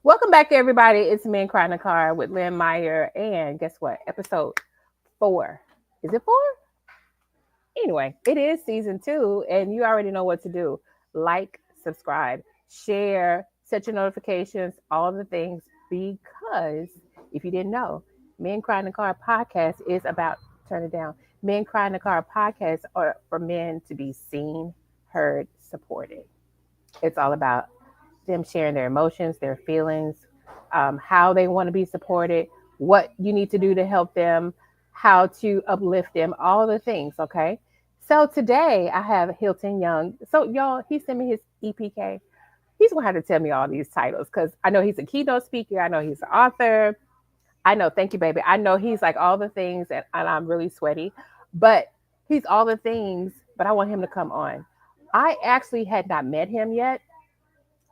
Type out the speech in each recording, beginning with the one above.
Welcome back, everybody. It's Men Cry in the Car with Lynn Meyer. And guess what? Episode 4. Is it 4? Anyway, it is season 2, and you already know what to do. Like, subscribe, share, set your notifications, all the things. Because if you didn't know, Men Cry in the Car podcast is about, turn it down. Men Cry in the Car podcast are for men to be seen, heard, supported. It's all about them sharing their emotions, their feelings, how they want to be supported, what you need to do to help them, how to uplift them, all the things. Okay. So today I have Hilton Young. So y'all, he sent me his EPK. He's gonna have to tell me all these titles because I know he's a keynote speaker. I know he's an author. I know, thank you, baby. I know he's like all the things, and I'm really sweaty, but he's all the things. But I want him to come on. I actually had not met him yet,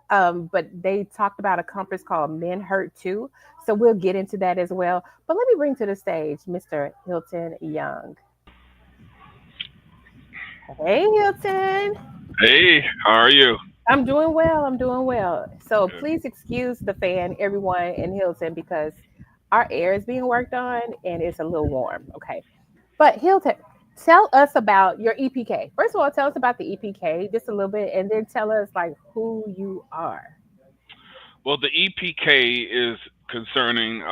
but they talked about a conference called Men Hurt Too. So we'll get into that as well. But let me bring to the stage Mr. Hilton Young. Hey, Hilton. Hey, how are you? I'm doing well. I'm doing well. So Good. please excuse the fan, everyone in Hilton, because our air is being worked on and it's a little warm. Okay. But Hilton, tell us about your EPK. First of all, tell us about the EPK just a little bit, and then tell us like who you are. Well, the EPK is concerning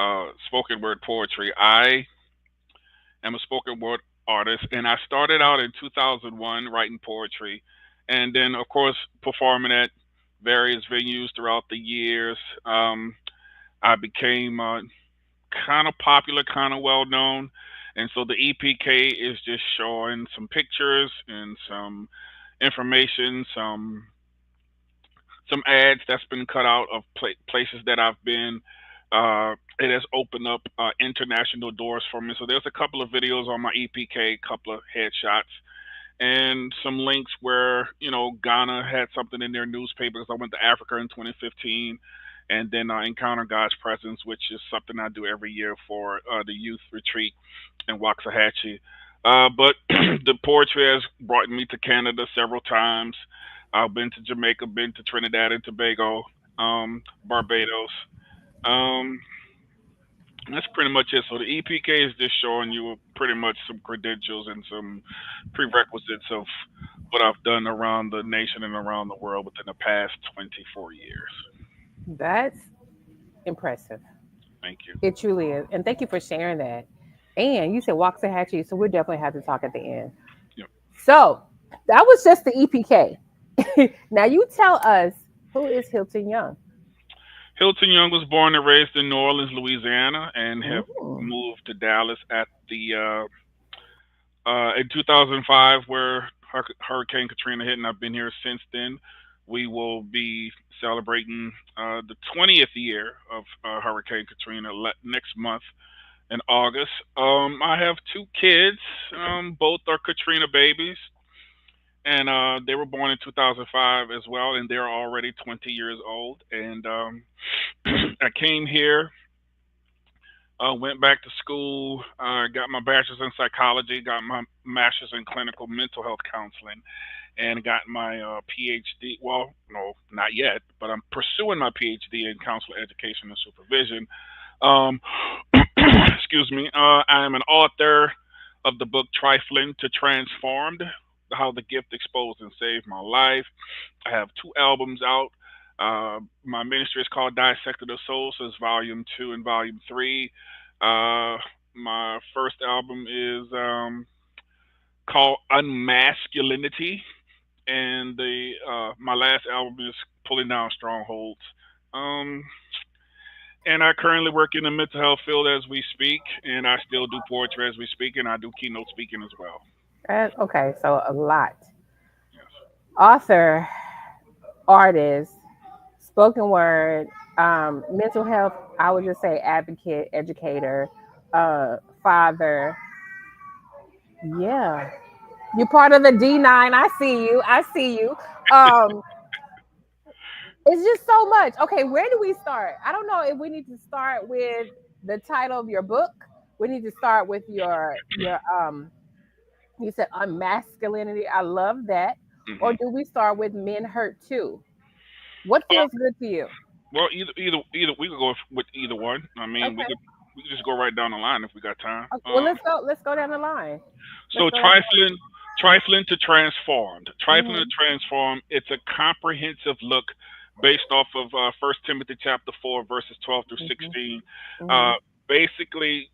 spoken word poetry. I am a spoken word artist, and I started out in 2001 writing poetry, and then, of course, performing at various venues throughout the years. I became kind of popular, kind of well known. And so the EPK is just showing some pictures and some information, some ads that's been cut out of places that I've been. It has opened up international doors for me. So there's a couple of videos on my EPK, couple of headshots, and some links where Ghana had something in their newspaper because I went to Africa in 2015, and then Encounter God's Presence, which is something I do every year for the youth retreat in Waxahachie. But the poetry has brought me to Canada several times. I've been to Jamaica, been to Trinidad and Tobago, Barbados. Um, that's pretty much it. So the EPK is just showing you pretty much some credentials and some prerequisites of what I've done around the nation and around the world within the past 24 years. That's impressive. Thank you. It truly is. And thank you for sharing that. And you said Waxahachie, so we'll definitely have to talk at the end. Yep. So that was just the EPK. Now you tell us, who is Hilton Young? Hilton Young was born and raised in New Orleans, Louisiana, and have Ooh. moved to Dallas at the in 2005, where Hurricane Katrina hit, and I've been here since then. We will be celebrating the 20th year of Hurricane Katrina next month in August. I have two kids. Both are Katrina babies, and they were born in 2005 as well, and they're already 20 years old. And I came here, went back to school, got my bachelor's in psychology, got my master's in clinical mental health counseling, and got my PhD. Well, no, not yet, but I'm pursuing my PhD in counselor education and supervision. Um, excuse me. I am an author of the book Trifling to Transformed: How the Gift Exposed and Saved My Life. I have two albums out. My ministry is called Dissected of Soul, so it's volume 2 and volume 3. My first album is called Unmasculinity, and the my last album is Pulling Down Strongholds. Um, and I currently work in the mental health field as we speak, and I still do poetry as we speak, and I do keynote speaking as well. Okay, so a lot. Yes. Author, artist, spoken word, mental health, I would just say advocate, educator, father. Yeah. You're part of the D9. I see you. I see you. Um, it's just so much. Okay, where do we start? I don't know if we need to start with the title of your book. We need to start with your you said unmasculinity. I love that. Or Hmm. do we start with men hurt too? What feels good to you? Well, either we could go with either one. I mean, Okay. we could just go right down the line if we got time. Okay. Well, let's go. Let's go down the line. Let's So go down trifling to transformed. the Trifling to line. transform. It's a comprehensive look based off of First Timothy chapter 4 verses 12 through Mm-hmm. 16. Uh, Mm-hmm. basically,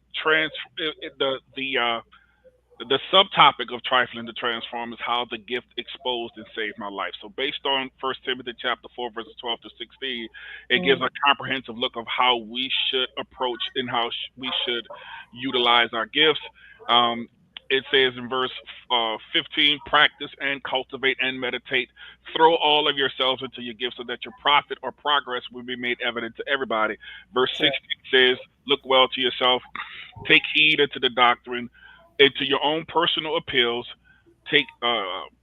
the subtopic of trifling to transform is how the gift exposed and saved my life. So based on First Timothy chapter 4 verses 12 to 16, it gives Mm-hmm. a comprehensive look of how we should approach and how we should utilize our gifts. Um, it says in verse 15, practice and cultivate and meditate. Throw all of yourselves into your gifts so that your profit or progress will be made evident to everybody. Verse Sure. 16 says, look well to yourself, take heed unto the doctrine, into your own personal appeals. Take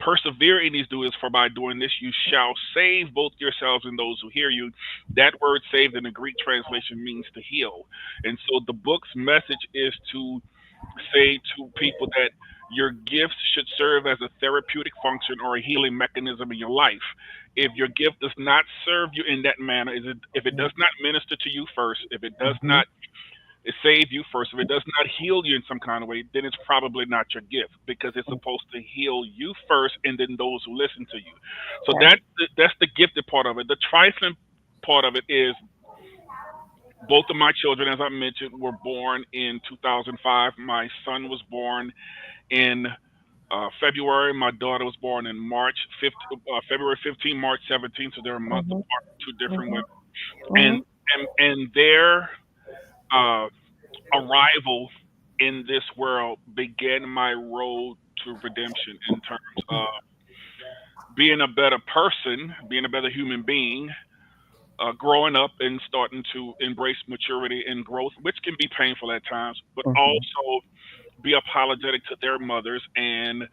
persevere in these duties, for by doing this you shall save both yourselves and those who hear you. That word "saved" in the Greek translation means to heal, and so the book's message is to say to people that your gifts should serve as a therapeutic function or a healing mechanism in your life. If your gift does not serve you in that manner, if it does not minister to you first, if it does Mm-hmm. not save you first. If it does not heal you in some kind of way, then it's probably not your gift because it's supposed to heal you first and then those who listen to you. So Okay. that's the gifted part of it. The trifling part of it is both of my children, as I mentioned, were born in 2005. My son was born in February. My daughter was born in February 15, March 17. So they're a month Mm-hmm. apart, two different Mm-hmm. women, and Mm-hmm. and their uh, arrival in this world began my road to redemption in terms of being a better person, being a better human being, growing up and starting to embrace maturity and growth, which can be painful at times, but Mm-hmm. also be apologetic to their mothers and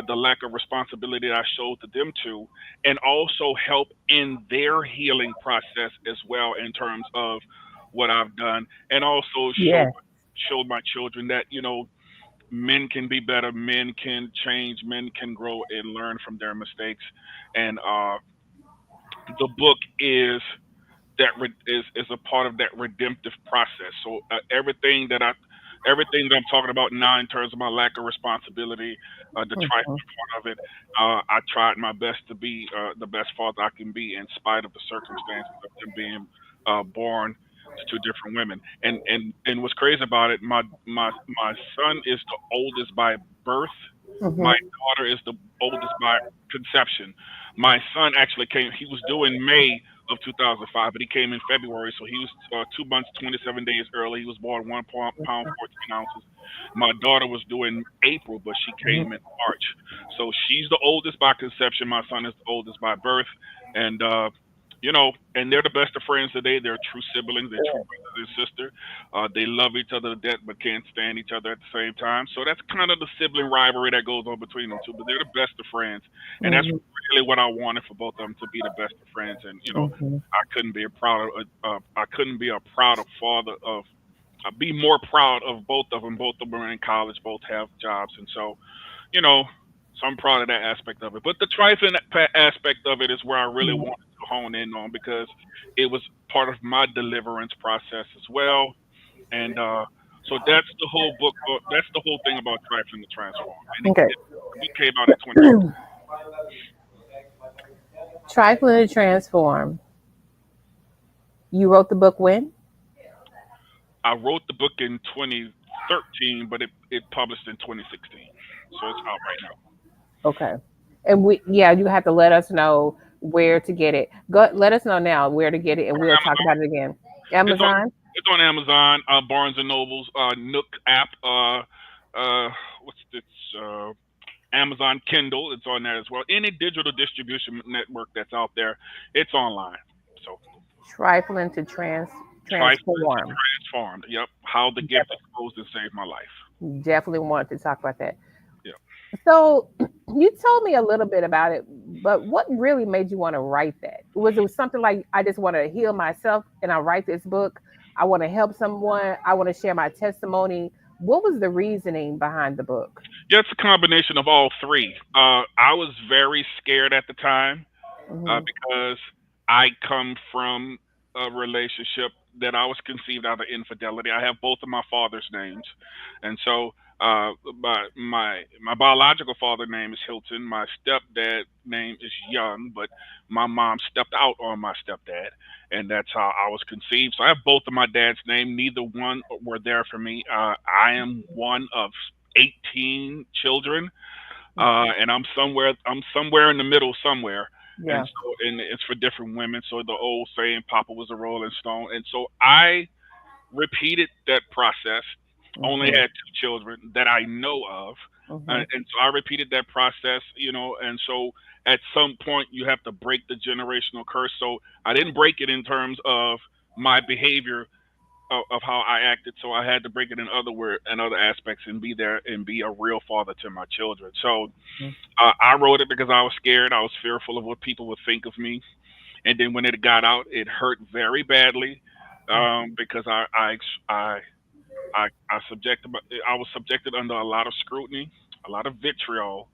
the lack of responsibility I showed to them too, and also help in their healing process as well in terms of what I've done, and also Yeah. show my children that men can be better, men can change, men can grow and learn from their mistakes, and the book is a part of that redemptive process. So everything that I'm talking about now in terms of my lack of responsibility, the Mm-hmm. trifling part of it, I tried my best to be the best father I can be in spite of the circumstances of them being born to two different women. And what's crazy about it, my son is the oldest by birth. My Mm-hmm. daughter is the oldest by conception. My son actually came. He was due in May of 2005, but he came in February, so he was 2 months, 27 days early. He was born 1 pound, 14 ounces. My daughter was due in April, but she came in March. So she's the oldest by conception. My son is the oldest by birth, and and they're the best of friends today. They're true siblings. They're true brothers and sisters. They love each other to death, but can't stand each other at the same time. So that's kind of the sibling rivalry that goes on between them two. But they're the best of friends, and that's Mm-hmm. really what I wanted for both of them to be the best of friends. And Mm-hmm. I couldn't be a prouder father of. Be more proud of both of them. Both of them are in college. Both have jobs, and you know, so I'm proud of that aspect of it. But the trifling aspect of it is where I really Mm-hmm. wanted to hone in on because it was part of my deliverance process as well. And so that's the whole book. That's the whole thing about trifling to transform. And Okay. the book came out in 2016. Trifling to transform. You wrote the book when? I wrote the book in 2013, but it published in 2016. So it's out right now. Okay. And yeah, you have to let us know where to get it. Go let us know now where to get it and we'll talk about it again. It's on Amazon? it's on Amazon, Barnes and Nobles, Nook app, what's this? Amazon Kindle. It's on there as well. Any digital distribution network that's out there, it's online. So Trifling to trifling to transform. transformed. Yep. How the gift Definitely, exposed and saved my life. definitely want to talk about that. Yep. So you told me a little bit about it, but what really made you want to write that? Was it something like I just want to heal myself and I write this book? I want to help someone. I want to share my testimony. What was the reasoning behind the book? Yeah, it's a combination of all three. I was very scared at the time Hmm. because I come from a relationship that I was conceived out of infidelity. I have both of my father's names, and so my biological father name is Hilton. My stepdad name is Young, but my mom stepped out on my stepdad, and that's how I was conceived. So I have both of my dad's name. Neither one were there for me. I am one of 18 children, and I'm somewhere in the middle somewhere. And Yeah. so, and it's for different women. So the old saying, "Papa was a Rolling Stone," and so I repeated that process. Only Mm-hmm. had two children that I know of, Mm-hmm. and so I repeated that process. And so at some point you have to break the generational curse. So I didn't break it in terms of my behavior of how I acted. So I had to break it in other aspects and be there and be a real father to my children. So I wrote it because I was scared. I was fearful of what people would think of me. And then when it got out, it hurt very badly because I was subjected under a lot of scrutiny, a lot of vitriol,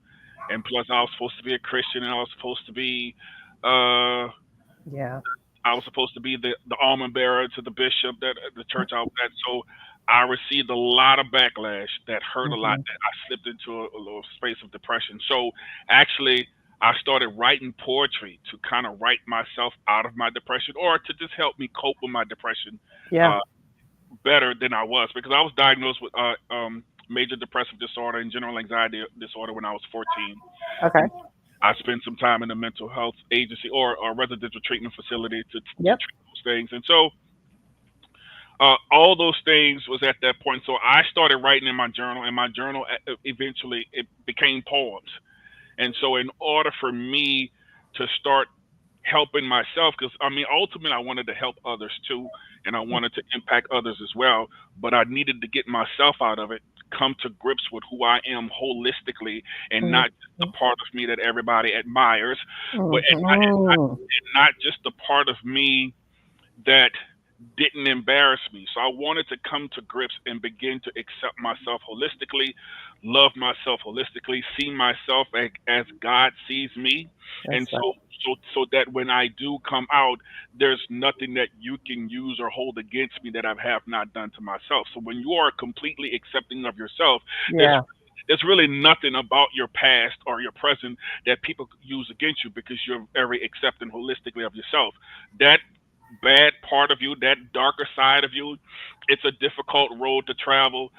and plus I was supposed to be a Christian and uh, Yeah. I was supposed to be the almond bearer to the bishop that the church I was at. So I received a lot of backlash that hurt a lot. Mm-hmm. That I slipped into a little space of depression. So actually, I started writing poetry to kind of write myself out of my depression, or to just help me cope with my depression Yeah. uh, better than I was, because I was diagnosed with major depressive disorder and general anxiety disorder when I was 14. Okay. And I spent some time in a mental health agency or residential treatment facility to Yep. treat those things. And so all those things was at that point. So I started writing in my journal, and my journal eventually it became poems. And so in order for me to start helping myself, because I mean ultimately I wanted to help others too, and I wanted to impact others as well, but I needed to get myself out of it, come to grips with who I am holistically, and not just the Mm-hmm. part of me that everybody admires, but Mm-hmm. and not just the part of me that didn't embarrass me. So I wanted to come to grips and begin to accept myself holistically, love myself holistically, see myself as God sees me, and That's right. so that when I do come out, there's nothing that you can use or hold against me that I have not done to myself. So when you are completely accepting of yourself, there's Yeah. there's really nothing about your past or your present that people use against you, because you're very accepting holistically of yourself. That bad part of you, that darker side of you, it's a difficult road to travel.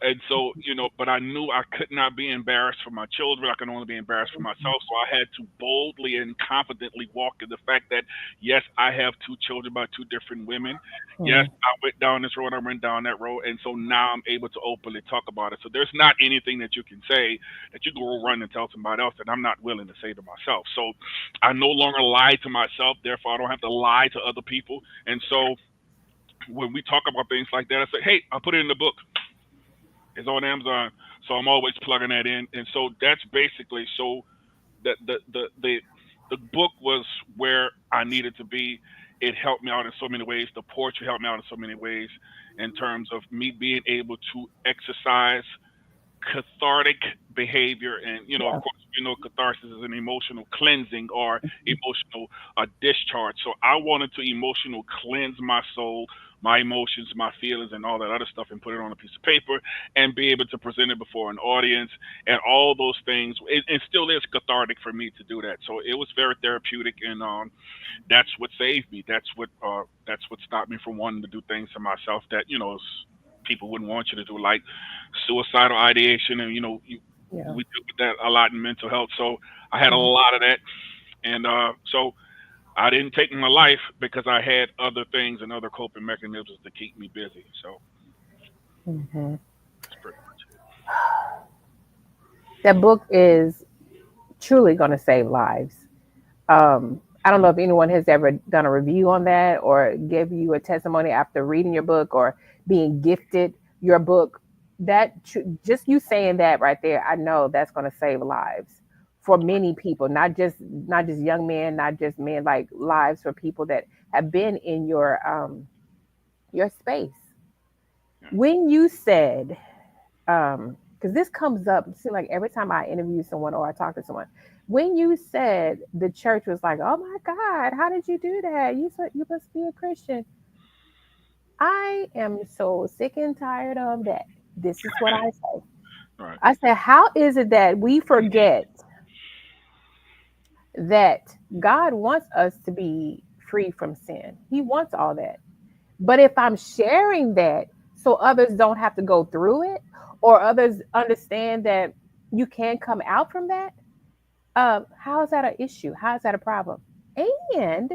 And so, but I knew I could not be embarrassed for my children. I can only be embarrassed for myself. So I had to boldly and confidently walk in the fact that, yes, I have two children by two different women. Yes, Mm. I went down this road, I went down that road. And so now I'm able to openly talk about it. So there's not anything that you can say that you go run and tell somebody else that I'm not willing to say to myself. So I no longer lie to myself. Therefore, I don't have to lie to other people. And so when we talk about things like that, I say, hey, I'll put it in the book. It's on Amazon. So I'm always plugging that in. And so that's basically so that the book was where I needed to be. It helped me out in so many ways. The poetry helped me out in so many ways in terms of me being able to exercise cathartic behavior. And of Yeah. course, catharsis is an emotional cleansing or emotional discharge. So I wanted to emotional cleanse my soul, my emotions, my feelings, and all that other stuff, and put it on a piece of paper and be able to present it before an audience, and all those things. It still is cathartic for me to do that. So it was very therapeutic, and that's what saved me. That's what stopped me from wanting to do things to myself that people wouldn't want you to do, like suicidal ideation, and Yeah. we deal with that a lot in mental health. So I had a Mm-hmm. lot of that, and so I didn't take my life because I had other things and other coping mechanisms to keep me busy. So Mm-hmm. that's pretty much it. That book is truly going to save lives. I don't know if anyone has ever done a review on that or give you a testimony after reading your book or being gifted your book. Just you saying that right there, I know that's going to save lives for many people, not just young men, not just men, like lives for people that have been in your space. Yeah. When you said, because this comes up, it seems like every time I interview someone or I talk to someone, When you said the church was like, "Oh my God, how did you do that? You said you must be a Christian." I am so sick and tired of that. This is what I say. Right. I said, how is it that we forget that God wants us to be free from sin? He wants all that. But if I'm sharing that so others don't have to go through it, or others understand that you can come out from that, how is that an issue? How is that a problem? And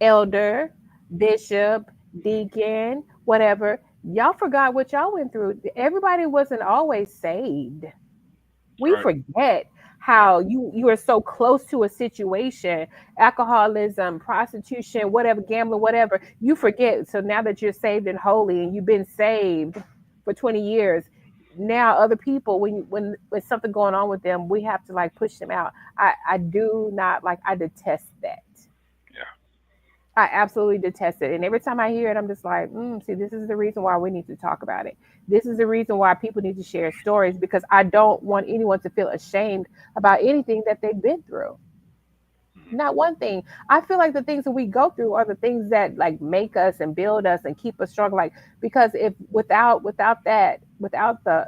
elder, bishop, deacon, whatever, y'all forgot what y'all went through. Everybody wasn't always saved. We Right. forget Yeah. how you are so close to a situation, alcoholism, prostitution, whatever, gambling, whatever. You forget. So now that you're saved and holy and you've been saved for 20 years, now other people, when something going on with them, we have to like push them out. I do not like, I detest that. Yeah. I absolutely detest it. And every time I hear it, I'm just like, see, this is the reason why we need to talk about it. This is the reason why people need to share stories, because I don't want anyone to feel ashamed about anything that they've been through. Mhm. Not one thing. I feel like the things that we go through are the things that like make us and build us and keep us strong. Like, because if without that, without the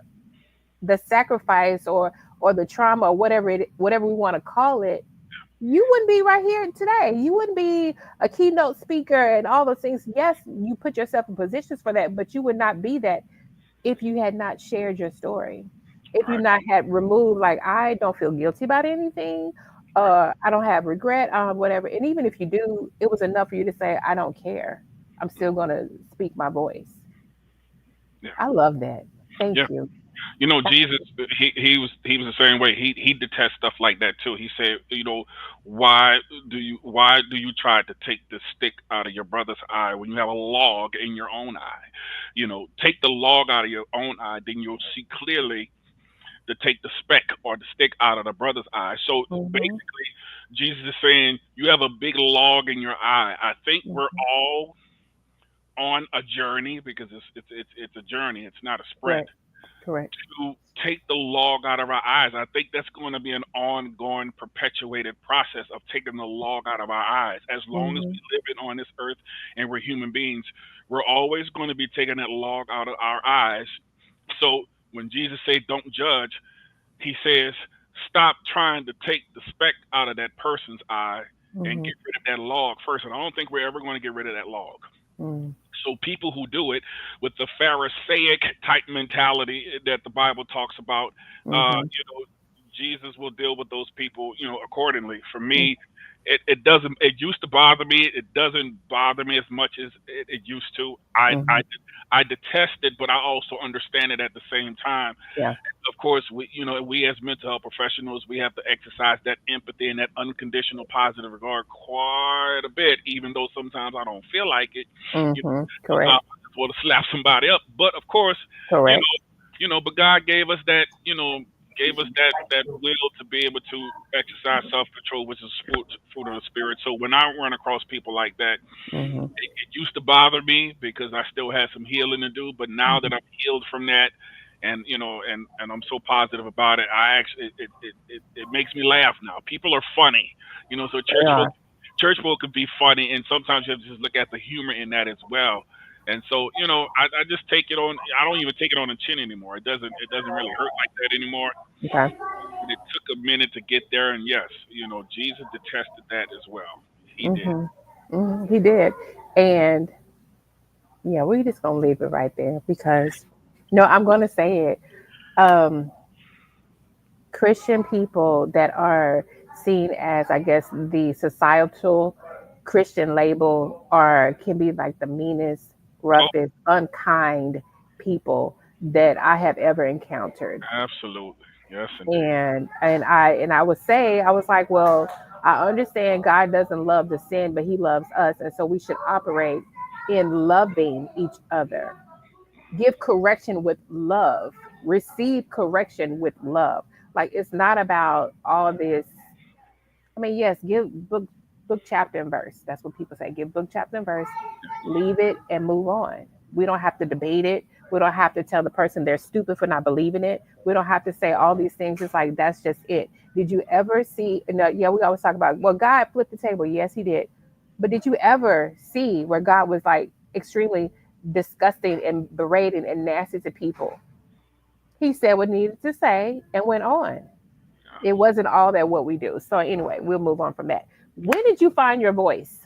sacrifice or the trauma or whatever we want to call it, you wouldn't be right here today. You wouldn't be a keynote speaker and all those things. Yes, you put yourself in positions for that, but you would not be that if you had not shared your story. If you Right. not had removed, like, I don't feel guilty about anything, Right. I don't have regret, whatever. And even if you do, it was enough for you to say, I don't care. I'm still Mhm. gonna speak my voice. Yeah. I love that. Thank Yeah. you. You know, Jesus, he was the same way. He detests stuff like that too. He said, you know, why do you try to take the stick out of your brother's eye when you have a log in your own eye? You know, take the log out of your own eye, then you'll see clearly to take the speck or the stick out of the brother's eye. So Hmm. basically, Jesus is saying you have a big log in your eye. I think we're Hmm. all on a journey because it's a journey. It's not a sprint Correct. Correct. to take the log out of our eyes. I think that's going to be an ongoing, perpetuated process of taking the log out of our eyes. As long as Hmm. we live it on this earth and we're human beings, we're always going to be taking that log out of our eyes. So when Jesus says, "Don't judge," he says, "Stop trying to take the speck out of that person's eye and Hmm. get rid of that log first." And I don't think we're ever going to get rid of that log. Hmm. So people who do it with the Pharisaic type mentality that the Bible talks about, Hmm. you know, Jesus will deal with those people, you know, accordingly. For me, it doesn't. It used to bother me. It doesn't bother me as much as it used to. Hmm. I detest it, but I also understand it at the same time. Yeah. Of course, we as mental health professionals, we have to exercise that empathy and that unconditional positive regard quite a bit, even though sometimes I don't feel like it. You know, Hmm. sometimes Correct. I just want to slap somebody up. But of course, you Correct. know, but God gave us that, gave us that will to be able to exercise self control, which is fruit of the spirit. So when I run across people like that, Hmm. it used to bother me because I still had some healing to do. But now that I'm healed from that, and I'm so positive about it, I actually it makes me laugh now. People are funny, so They are. church folk can be funny, and sometimes you have to just look at the humor in that as well. And so, I just take it on. I don't even take it on the chin anymore. It doesn't really hurt like that anymore. Okay. But it took a minute to get there, and yes, Jesus detested that as well. He did. Hmm. Hmm. He did. And yeah, we're just gonna leave it right there because no, I'm gonna say it. Um, Christian people that are seen as, I guess, the societal Christian label are can be like the meanest, Oh, roughest, unkind people that I have ever encountered. absolutely. Yes, indeed. And I would say, I was like, well, I understand God doesn't love the sin, but He loves us, and so we should operate in loving each other. Give correction with love. Receive correction with love. Like, it's not about all this. I mean, yes, give book chapter and verse. That's what people say. Give book chapter and verse. Leave it and move on. We don't have to debate it. We don't have to tell the person they're stupid for not believing it. We don't have to say all these things. It's like, that's just it. Did you ever see? No, yeah, we always talk about, well, God flipped the table. Yes, He did. But did you ever see where God was like extremely disgusting and berating and nasty to people? He said what needed to say and went on. It wasn't all that what we do. So anyway, we'll move on from that. When did you find your voice?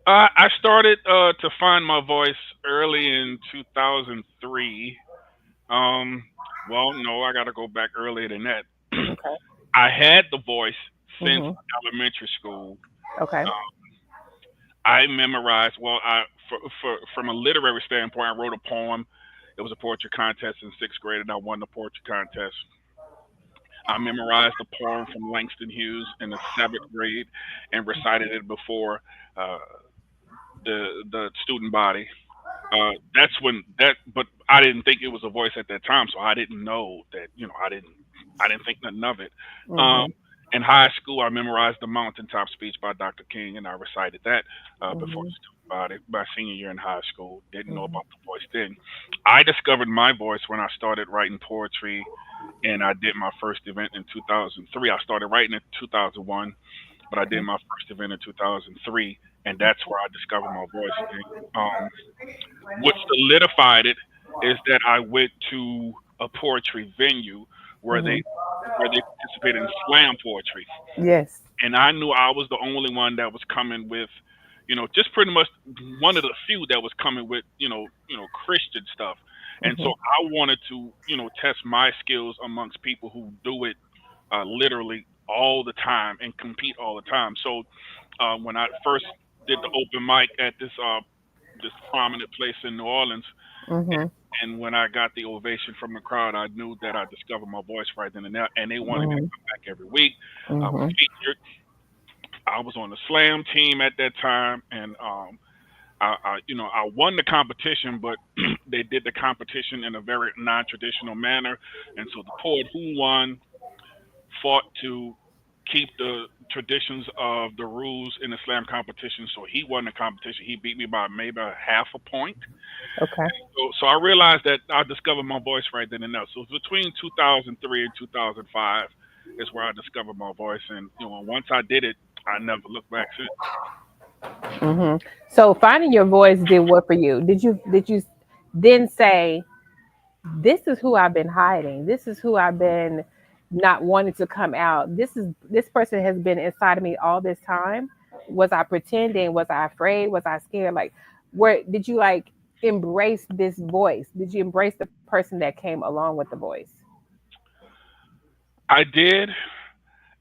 I started to find my voice early in 2003. Um, well, no, I got to go back earlier than that. Okay. I had the voice since Hmm. elementary school. Okay. I memorized. Well, for from a literary standpoint, I wrote a poem. It was a poetry contest in sixth grade, and I won the poetry contest. I memorized a poem from Langston Hughes in the seventh grade and recited it before uh, the student body. That's when that, but I didn't think it was a voice at that time, so I didn't know that. I didn't think nothing of it. Um, Hmm. in high school, I memorized the Mountaintop Speech by Dr. King, and I recited that before Hmm. the student body. My senior year in high school, didn't know Hmm. about the voice then. I discovered my voice when I started writing poetry, and I did my first event in 2003. I started writing in 2001, but I did Okay. my first event in 2003, and that's where I discovered my voice. And, what solidified it is that I went to a poetry venue where Hmm. they participated in slam poetry, Yes. and I knew I was the only one that was coming with, just pretty much one of the few that was coming with, Christian stuff, and so Hmm. I wanted to, test my skills amongst people who do it literally all the time and compete all the time. So when I first did the open mic at this prominent place in New Orleans, Hmm. and when I got the ovation from the crowd, I knew that I discovered my voice right then and there, and they wanted me to Hmm. come back every week. I was Hmm. featured. I was on the slam team at that time, and I won the competition, but they did the competition in a very non-traditional manner, and so the poet who won fought to keep the traditions of the rules in the slam competition. So he won the competition. He beat me by maybe a half a point. Okay. So I realized that I discovered my voice right then and there. So between 2003 and 2005 is where I discovered my voice, and once I did it, I never looked back since. Hmm. So finding your voice did what for you? Did you then say, this is who I've been hiding. This is who I've been not wanting to come out. This person has been inside of me all this time. Was I pretending? Was I afraid? Was I scared? Like, where did you like embrace this voice? Did you embrace the person that came along with the voice? I did,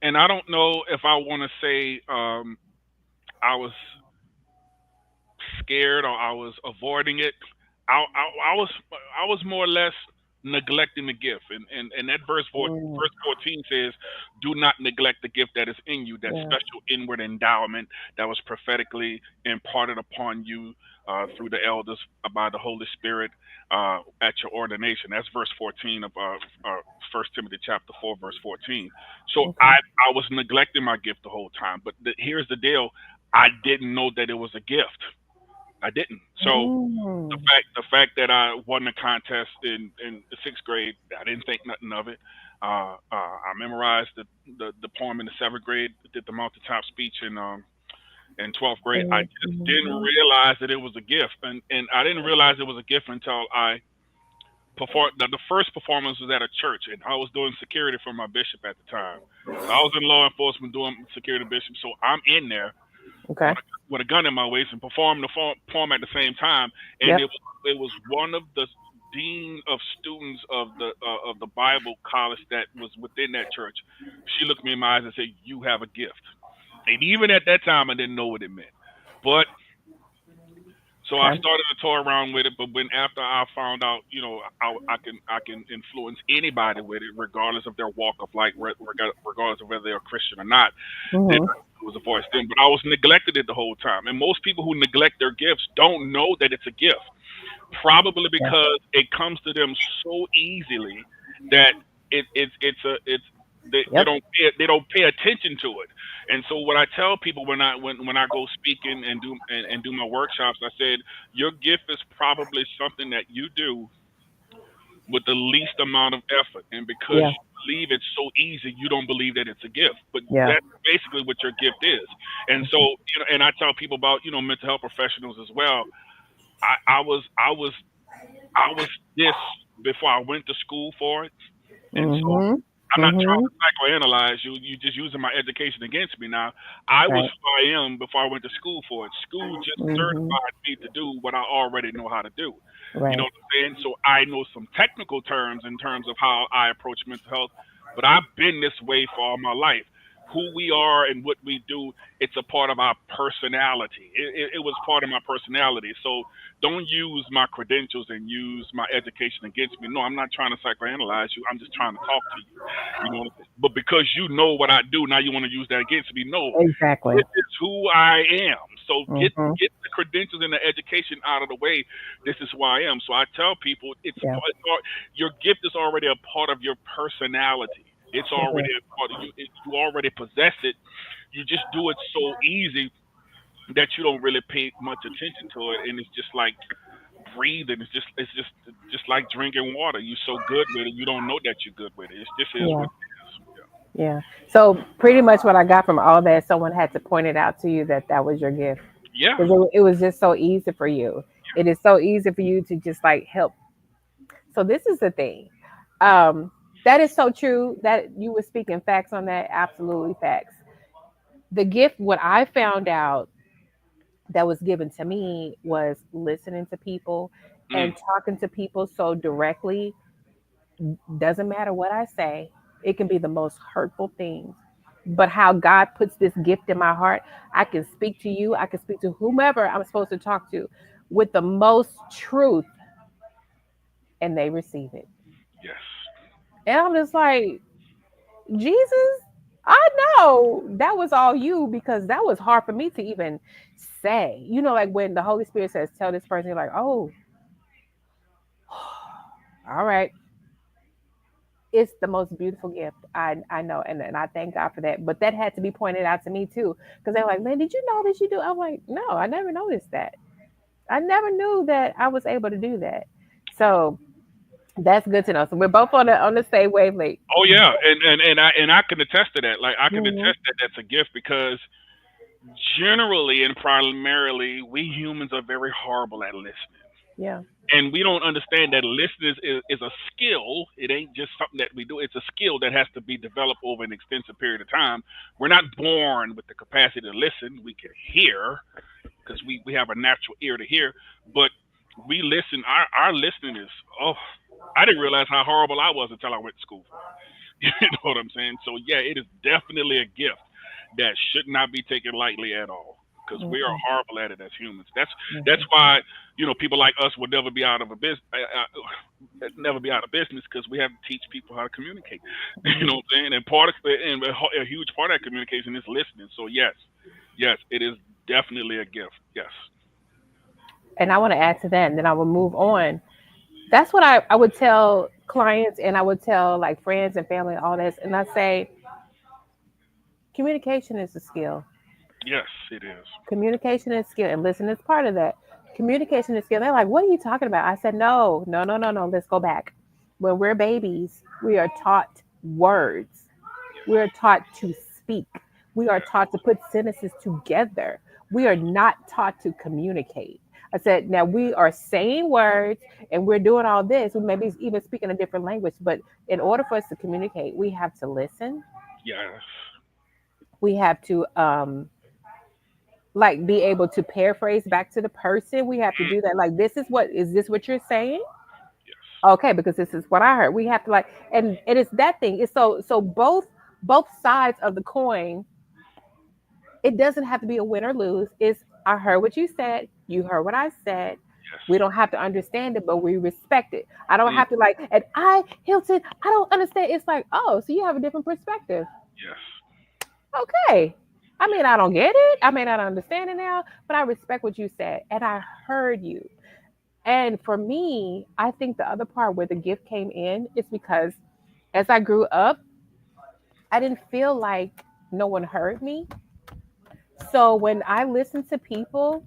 and I don't know if I want to say I was scared or I was avoiding it. I was more or less neglecting the gift, and that Mm, verse 14 says, "Do not neglect the gift that is in you, that yeah. special inward endowment that was prophetically imparted upon you through the elders by the Holy Spirit at your ordination." That's verse 14 of First Timothy chapter 4, verse 14. So Okay. I was neglecting my gift the whole time, but here's the deal: I didn't know that it was a gift. I didn't. So Mm, the fact that I won the contest in the sixth grade, I didn't think nothing of it. I memorized the poem in the seventh grade. Did the mountaintop speech in 12th grade. I just didn't mhm, realize that it was a gift, and I didn't realize it was a gift until I performed. The first performance was at a church, and I was doing security for my bishop at the time. So I was in law enforcement doing security bishop. So I'm in there okay. with a gun in my waist and perform the poem at the same time. And Yep. it was one of the dean of students of the Bible college that was within that church. She looked me in my eyes and said, "You have a gift." And even at that time, I didn't know what it meant. But so I Okay. started to toy around with it, but when after I found out, I can influence anybody with it, regardless of their walk of life, regardless of whether they're a Christian or not. Then Hmm. it was a voice then, but I was neglected it the whole time. And most people who neglect their gifts don't know that it's a gift, probably Yeah. because it comes to them so easily that it's Yep. they don't pay attention to it. And so what I tell people when I go speaking and do my workshops, I said your gift is probably something that you do with the least amount of effort. And because Yeah. you believe it's so easy, you don't believe that it's a gift. But Yeah. that's basically what your gift is. And so, and I tell people about, mental health professionals as well. I was this before I went to school for it. And so Mhm. I'm not trying Mhm. to psychoanalyze you. You just using my education against me now. I was Right. who I am before I went to school for it. School just Mhm. certified me to do what I already know how to do. You know Right. what I'm saying? So I know some technical terms in terms of how I approach mental health, but I've been this way for all my life. Who we are and what we do, it's a part of our personality. It was part of my personality. So don't use my credentials and use my education against me. No, I'm not trying to psychoanalyze you. I'm just trying to talk to you. You know, but because you know what I do, now you want to use that against me. No, Exactly. this is who I am. So Mhm. get the credentials and the education out of the way. This is who I am. So I tell people Yeah. your gift is already a part of your personality. It's It is. already a part of you. You already possess it. You just do it so easy that you don't really pay much attention to it, and it's just like breathing. It's just like drinking water. You're so good with it, you don't know that you're good with it. It just is Yeah. what it is. Yeah. So pretty much what I got from all that, someone had to point it out to you that that was your gift Yeah. because it was just so easy for you. It is so easy for you to just like help. So this is the thing. Um, that is so true that you were speaking facts on that. Absolutely facts. The gift, what I found out that was given to me was listening to people Yeah. and talking to people so directly. Doesn't matter what I say, it can be the most hurtful things. But how God puts this gift in my heart, I can speak to you, I can speak to whomever I'm supposed to talk to with the most truth, and they receive it. Yes. And I'm just like, Jesus, I know that was all you because that was hard for me to even say. You know, like when the Holy Spirit says, tell this person, you're like, oh, all right. It's the most beautiful gift. I know, and I thank God for that. But that had to be pointed out to me too, because they're like, "Man, did you know that you do?" I'm like, "No, I never noticed that. I never knew that I was able to do that." So that's good to know. So we're both on the same wavelength. Oh yeah, and I can attest to that. Like I can Hmm. attest that that's a gift because generally and primarily we humans are very horrible at listening. Yeah. And we don't understand that listening is a skill. It ain't just something that we do. It's a skill that has to be developed over an extensive period of time. We're not born with the capacity to listen. We can hear because we have a natural ear to hear, but we listen. Our listening is, oh, I didn't realize how horrible I was until I went to school for it. You know what I'm saying? So yeah, it is definitely a gift that should not be taken lightly at all because we are Mm-mm. horrible at it as humans. That's Mhm. why people like us will never be out of a business. Never be out of business because we have to teach people how to communicate. You Mhm. know what I'm saying? And a huge part of that communication is listening. So yes, yes, it is definitely a gift. Yes. And I want to add to that, and then I will move on. That's what I would tell clients, and I would tell like friends and family, all this, and I say, communication is a skill. Yes, it is. Communication is skill, and listen is part of that. Communication is skill. They're like, what are you talking about? I said, no, no, no, no, no. Let's go back. When we're babies, we are taught words. We are taught to speak. We are Yes. taught to put sentences together. We are not taught to communicate. I said, now we are saying words and we're doing all this. We maybe even speaking a different language, but in order for us to communicate, we have to listen. Yes. We have to like be able to paraphrase back to the person. We have to Mm, do that. Like, this is what is this what you're saying? yes. Okay, because this is what I heard. We have to like, and it is that thing. It's so both sides of the coin. It doesn't have to be a win or lose. It's I heard what you said. You heard what I said. Yes. We don't have to understand it, but we respect it. I don't Mm, have to like, and I, Hilton, I don't understand. It's like, oh, so you have a different perspective. yes. Okay. I mean, I don't get it. I may not understand it now, but I respect what you said. And I heard you. And for me, I think the other part where the gift came in is because as I grew up, I didn't feel like no one heard me. So when I listen to people,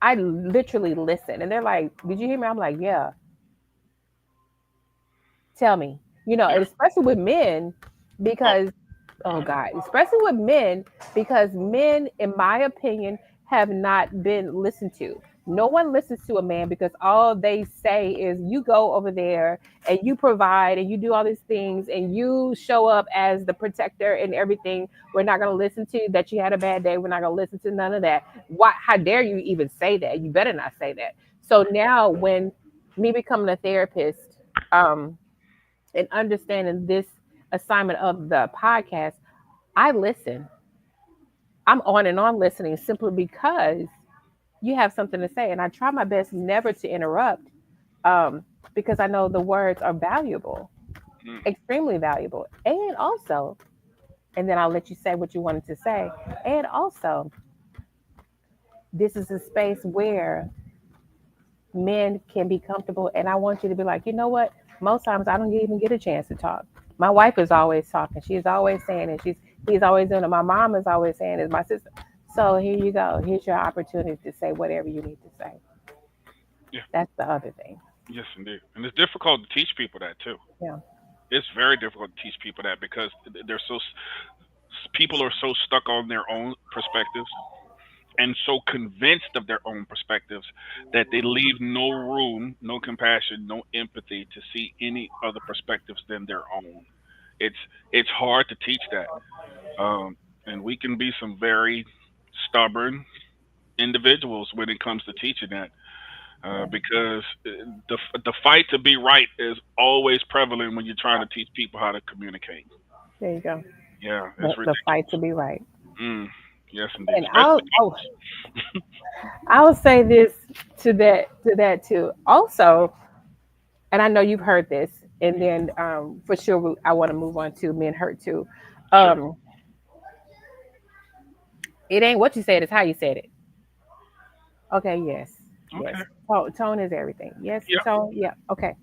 I literally listen. And they're like, did you hear me? I'm like, yeah. Tell me, Yeah. and especially with men, Oh. because oh Uh-huh. God, especially with men, because men, in my opinion, have not been listened to. No one listens to a man because all they say is you go over there and you provide and you do all these things and you show up as the protector and everything. We're not going to listen to that you had a bad day. We're not going to listen to none of that. Why? How dare you even say that? You better not say that. So now, when me becoming a therapist, and understanding this assignment of the podcast, I listen. I'm on and on listening simply because you have something to say. And I try my best never to interrupt, um, because I know the words are valuable, Mm. extremely valuable. And also, and then I'll let you say what you wanted to say. And also, this is a space where men can be comfortable. And I want you to be like, you know what? Most times I don't even get a chance to talk. My wife is always talking. She's always saying it. He's always doing it. My mom is always saying it. My sister. So here you go. Here's your opportunity to say whatever you need to say. Yeah. That's the other thing. Yes, indeed. And it's difficult to teach people that too. Yeah. It's very difficult to teach people that because they're people are so stuck on their own perspectives and so convinced of their own perspectives that they leave no room, no compassion, no empathy to see any other perspectives than their own. It's it's hard to teach that, and we can be some very stubborn individuals when it comes to teaching that. Yeah. Because the fight to be right is always prevalent when you're trying to teach people how to communicate. There you go. Yeah, it's The fight ridiculous. to be right. Mm, yes, indeed. And Especially I'll say this to that too. Also, and I know you've heard this, and then for sure I want to move on to men hurt too. sure. Um, it ain't what you said; it's how you said it. Okay, yes, Okay. yes. Tone is everything. Yes, Yep. tone. Yeah. Okay.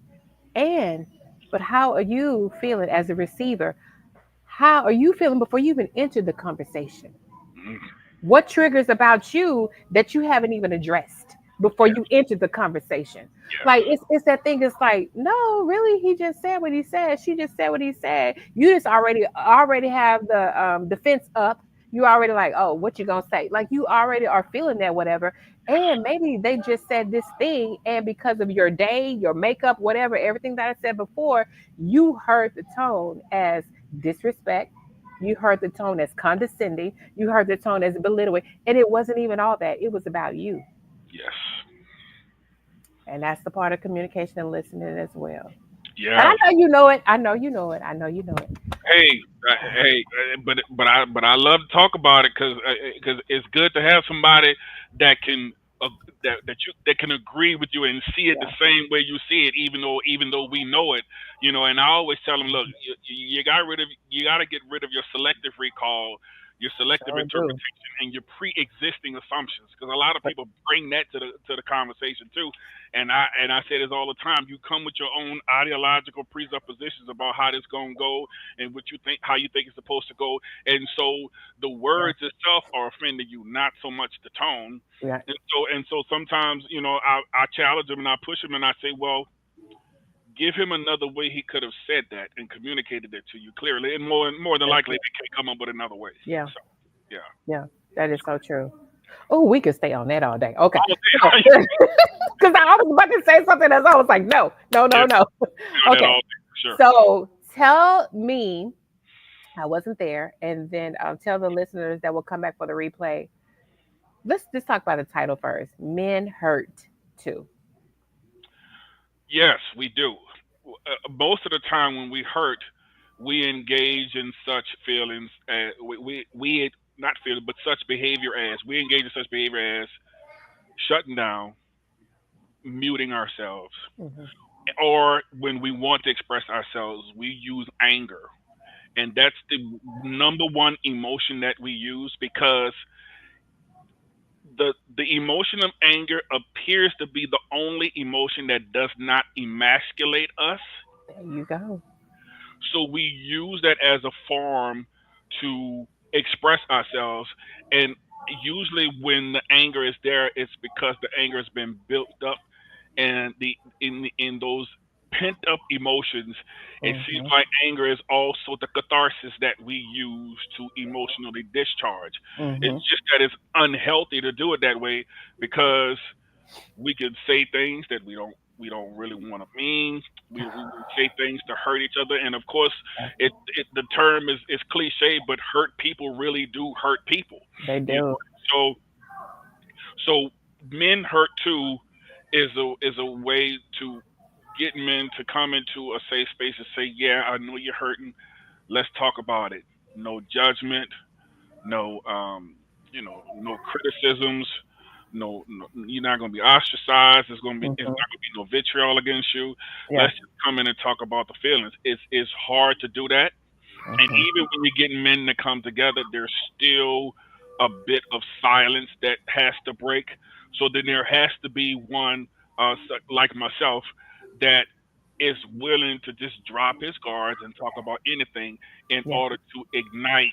And but how are you feeling as a receiver? How are you feeling before you even enter the conversation? Mm, What triggers about you that you haven't even addressed before yes. you enter the conversation? Yes. Like it's that thing. It's like, no, really, he just said what he said. She just said what he said. You just already have the defense up. You already like, oh, what you gonna say? Like you already are feeling that whatever. And maybe they just said this thing, and because of your day, your makeup, whatever, everything that I said before, you heard the tone as disrespect. You heard the tone as condescending. You heard the tone as belittling. And it wasn't even all that. It was about you. Yes. And that's the part of communication and listening as well. And I Yeah. know you know it. I know you know it. I know you know it. But I love to talk about it because it's good to have somebody that can uh, that can agree with you and see it the Yeah, same way you see it, even though we know it, And I always tell them, look, you got to get rid of your selective recall, your selective sure do. interpretation, and your pre-existing assumptions, because a lot of But people bring that to the conversation too. And I say this all the time. You come with your own ideological presuppositions about how this gonna go and what you think, how you think it's supposed to go, and so the yeah, words itself are offending you, not so much the tone. yeah, And so sometimes, I challenge him and I push him and I say, well, give him another way he could have said that and communicated it to you clearly, and more than that's likely it. they can come up with another way. Yeah, So yeah. yeah. That is so true. Oh, we could stay on that all day. Okay. All So, day. because I was about to say something else. I was like, no, no, no, Yeah, no. stay on that Okay. all day for sure. So tell me, I wasn't there, and then tell the listeners that will come back for the replay. Let's just talk about the title first. Men hurt too. Yes, we do. Most of the time when we hurt, we engage in such feelings. We not feelings, but such behavior as we engage in such behavior as shutting down, muting ourselves, Hmm. or when we want to express ourselves, we use anger, and that's the number one emotion that we use because the emotion of anger appears to be the only emotion that does not emasculate us. There you go. So we use that as a form to express ourselves. And usually when the anger is there, it's because the anger has been built up and in those pent up emotions. It seems Mhm. like anger is also the catharsis that we use to emotionally discharge. It's Mhm. just that it's unhealthy to do it that way because we can say things that we don't really want to mean. We say things to hurt each other, and of course, Yeah, the term is cliche, but hurt people really do hurt people. they You do. know, so men hurt too is a way to get men to come into a safe space and say, yeah, I know you're hurting. Let's talk about it. No judgment, no no criticisms, no, you're not going to be ostracized. It's Mhm. not going to be no vitriol against you. Yeah. Let's just come in and talk about the feelings. It's hard to do that, and Mhm. even when you're getting men to come together, there's still a bit of silence that has to break. So then there has to be one, like myself, that is willing to just drop his guards and talk about anything in Yeah. order to ignite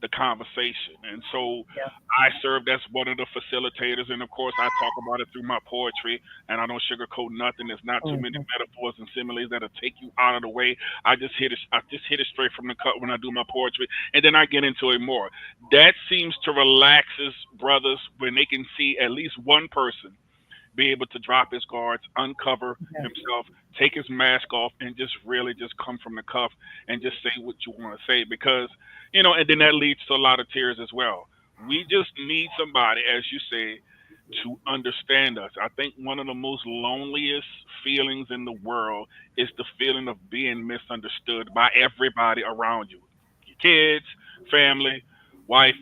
the conversation. And so Yeah. I served as one of the facilitators, and of course I talk about it through my poetry, and I don't sugarcoat nothing. There's not too many Mhm. metaphors and similes that'll take you out of the way. I just hit it straight from the cut when I do my poetry, and then I get into it more. That seems to relaxes brothers when they can see at least one person be able to drop his guards, uncover Yeah. himself, take his mask off, and just really just come from the cuff and just say what you want to say. Because, and then that leads to a lot of tears as well. We just need somebody, as you say, to understand us. I think one of the most loneliest feelings in the world is the feeling of being misunderstood by everybody around you, your kids, family, wife,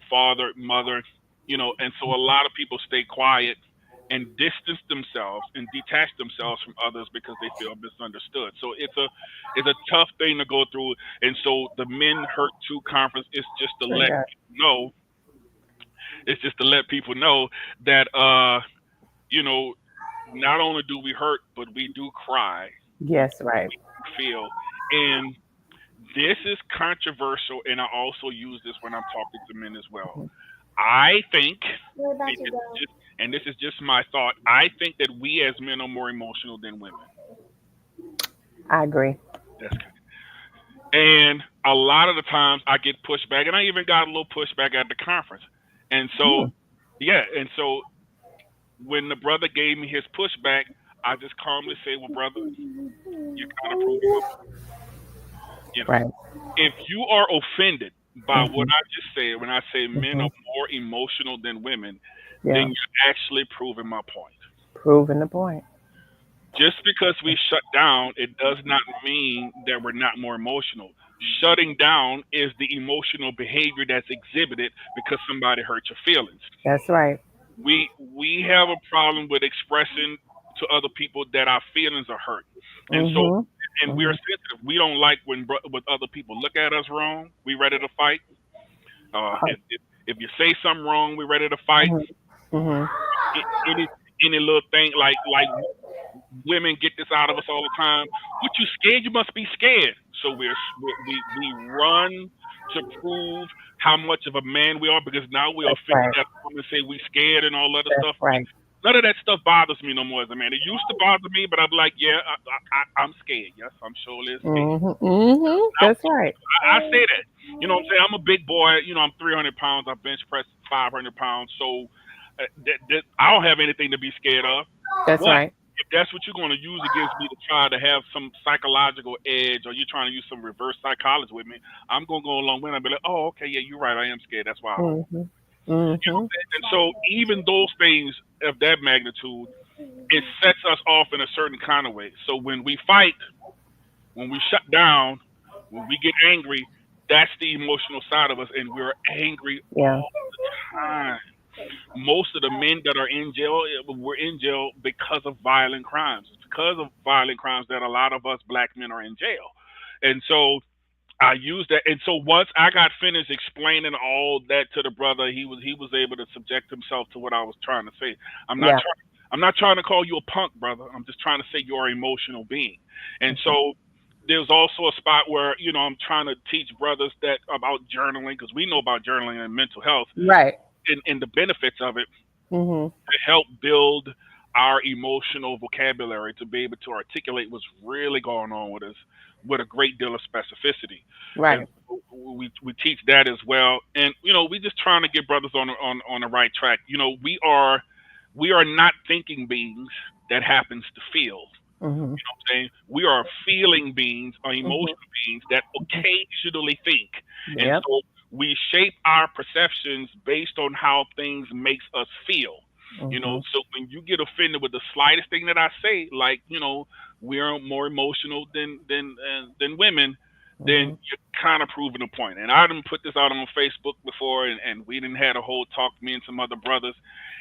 father, mother, and so a lot of people stay quiet and distance themselves and detach themselves from others because they feel misunderstood. So it's a tough thing to go through. And so the Men Hurt Too conference is just to Sure let does. people know. It's just to let people know that you know, not only do we hurt, but we do cry. We Yes. Right. feel. And this is controversial, and I also use this when I'm talking to men as well. Mhm. I think, We're about and to this is go. just, and this is just my thought. I think that we as men are more emotional than women. I agree. That's And a lot of the times I get pushback, and I even got a little pushback at the conference. And so, Hmm. yeah, and so when the brother gave me his pushback, I just calmly say, "Well, brother, you're kind of proving my point. You know, Right. if you are offended by what Mhm. I just said when I say men Mhm. are more emotional than women, then Yeah. you're actually proving my point." Proving the point. Just because we shut down, it does not mean that we're not more emotional. Shutting down is the emotional behavior that's exhibited because somebody hurt your feelings. That's right. We have a problem with expressing to other people that our feelings are hurt, and so Mhm. and we're Mhm. sensitive. We don't like when other people look at us wrong. We ready to fight. Uh, If you say something wrong, we ready to fight. mhm. Mhm. Any any little thing like women get this out of us all the time. What you scared? You must be scared. So we run to prove how much of a man we are because now we are That's offended right. at a woman say we scared and all other That's stuff. right. None of that stuff bothers me no more as a man. It used to bother me, but I'm like, yeah, I'm scared. Yes, I'm surely scared. Mhm. Mhm. Now, That's right. I say that. You know what I'm saying? I'm a big boy. I'm 300 pounds. I bench press 500 pounds. So I don't have anything to be scared of. That's But right. if that's what you're going to use against me to try to have some psychological edge, or you're trying to use some reverse psychology with me, I'm going to go along with it and be like, oh, okay, yeah, you're right. I am scared. That's why I don't. Mhm. Mhm. And so even those things of that magnitude, it sets us off in a certain kind of way. So when we fight, when we shut down, when we get angry, that's the emotional side of us, and we're angry Yeah. all the time. Most of the men that are in jail were in jail because of violent crimes. It's because of violent crimes that a lot of us black men are in jail. And so I used that. And so once I got finished explaining all that to the brother, he was able to subject himself to what I was trying to say. I'm not Yeah. trying I'm not trying to call you a punk, brother. I'm just trying to say you're an emotional being. And Mhm. so there's also a spot where I'm trying to teach brothers that about journaling because we know about journaling and mental health Right. and the benefits of it Mhm. to help build. our emotional vocabulary to be able to articulate what's really going on with us with a great deal of specificity. And Right. so we teach that as well. And we just trying to get brothers on the right track. We are not thinking beings that happens to feel. Mhm. Saying we are feeling beings or Mhm. emotional beings that Mhm. occasionally think, and Yep. so we shape our perceptions based on how things makes us feel. Mhm. So when you get offended with the slightest thing that I say, like we're more emotional than women, then Mhm. you're kind of proving a point. And I done put this out on Facebook before, and we didn't had a whole talk, me and some other brothers,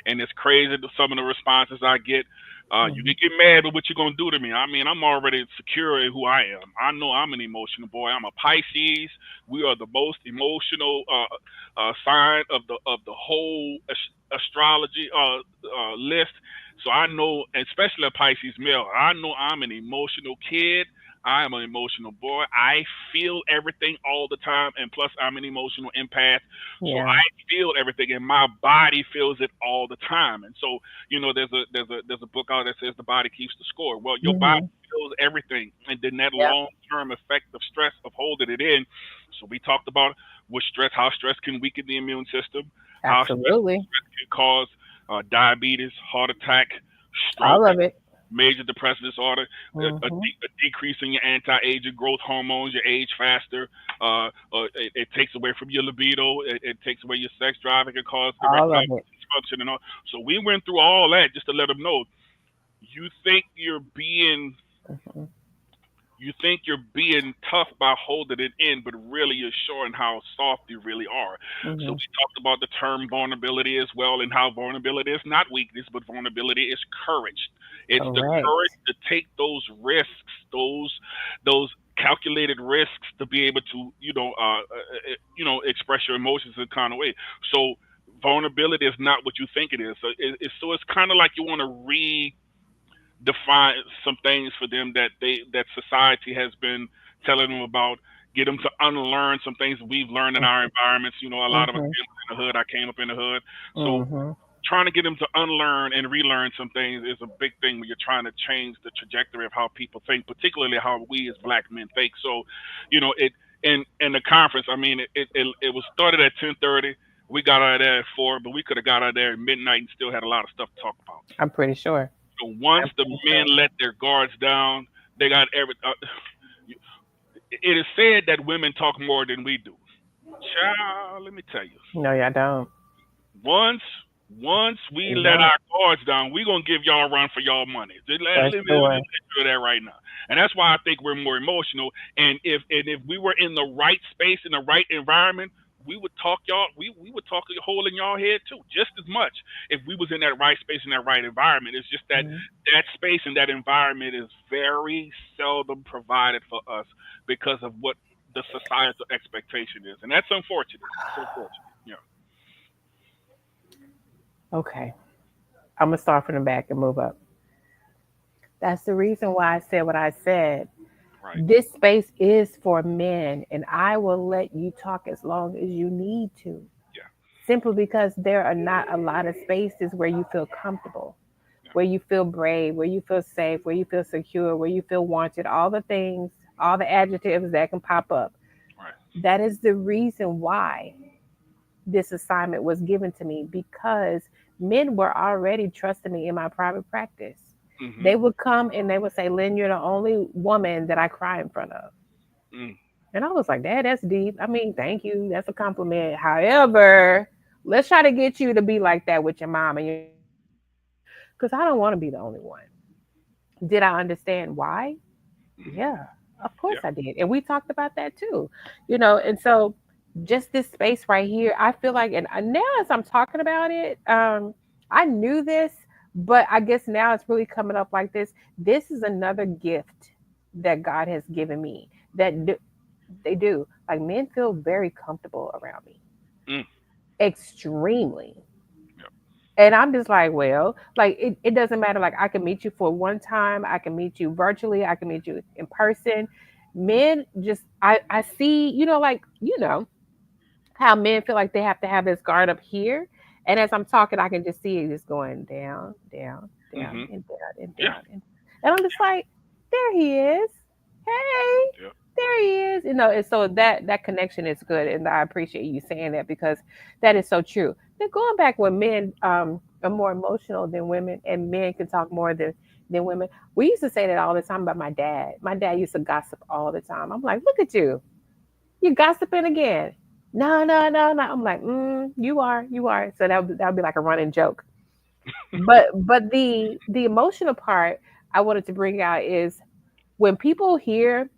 and it's crazy some of the responses I get. You Mhm. can get mad, but what you gonna do to me? I mean, I'm already secure in who I am. I know I'm an emotional boy. I'm a Pisces. We are the most emotional sign of the whole astrology list. So I know, especially a Pisces male, I know I'm an emotional kid. I am an emotional boy. I feel everything all the time, and plus I'm an emotional empath. So Yeah. I feel everything, and my body feels it all the time. And so there's a book out that says the body keeps the score. Well, your body Mhm. feels everything, and then that Yep. long term effect of stress of holding it in. So we talked about what stress, how stress can weaken the immune system, how Absolutely. stress can cause diabetes, heart attack, All stroke, of it. major depressive disorder, Mhm. a decrease in your anti-aging growth hormones, you age faster. It takes away from your libido. It takes away your sex drive. It can cause All erectile of it. dysfunction and all. So we went through all that just to let them know you think you're being Mhm. you think you're being tough by holding it in, but really you're showing how soft you really are. So Mhm. we talked about the term vulnerability as well, and how vulnerability is not weakness, but vulnerability is courage. It's the courage Correct. to take those risks, those calculated risks to be able to express your emotions in a kind of way. So vulnerability is not what you think it is. So it's kind of like you want to define some things for them that society has been telling them about. Get them to unlearn some things we've learned in our environments. A lot of us Mhm. came up in the hood. I came up in the hood, so Mhm. trying to get them to unlearn and relearn some things is a big thing when you're trying to change the trajectory of how people think, particularly how we as black men think. So, it in the conference. I mean, it was started at 10:30. We got out of there at 4, but we could have got out of there at midnight and still had a lot of stuff to talk about. I'm pretty sure. So once I'm the pretty men sure. let their guards down, they got every. It is said that women talk more than we do. Child, let me tell you. No, y'all don't. Once once we You let don't. our guards down, we gonna give y'all a run for y'all money. For Let me sure. let you know that right now. And that's why I think we're more emotional. And if we were in the right space, in the right environment, we would talk a hole in y'all head too, just as much if we was in that right space in that right environment. It's just that Mhm. that space and that environment is very seldom provided for us because of what the societal expectation is. And that's unfortunate. It's unfortunate. Yeah. Okay. I'm gonna start from the back and move up. That's the reason why I said what I said. Right. This space is for men, and I will let you talk as long as you need to. Yeah. Simply because there are not a lot of spaces where you feel comfortable, Yeah. where you feel brave, where you feel safe, where you feel secure, where you feel wanted, all the things, all the adjectives that can pop up. Right. That is the reason why this assignment was given to me, because men were already trusting me in my private practice. Mhm. They would come and they would say, Lynn, you're the only woman that I cry in front of. Mm. And I was like, Dad, that's deep. I mean, thank you. That's a compliment. However, let's try to get you to be like that with your mom and your sister. Because I don't want to be the only one. Did I understand why? Mhm. Yeah, of course Yeah. I did. And we talked about that too. And so just this space right here, I feel like, and now as I'm talking about it, I knew this, but I guess now it's really coming up like this. This is another gift that God has given me that they do. Like men feel very comfortable around me, Mm. extremely. Yep. And I'm just like, well, like it doesn't matter. Like I can meet you for one time, I can meet you virtually, I can meet you in person. Men just I see, like, how men feel like they have to have this guard up here. And as I'm talking, I can just see it just going down, down. down Mhm. and down and Yeah. down. And I'm just like, there he is. Hey, Yeah. there he is. And so that connection is good. And I appreciate you saying that because that is so true. Then going back when men are more emotional than women and men can talk more than women. We used to say that all the time about my dad. My dad used to gossip all the time. I'm like, look at you. You gossiping again. No, no, no, no. I'm like, you are, you are. So that would be like a running joke. But the emotional part I wanted to bring out is when people hear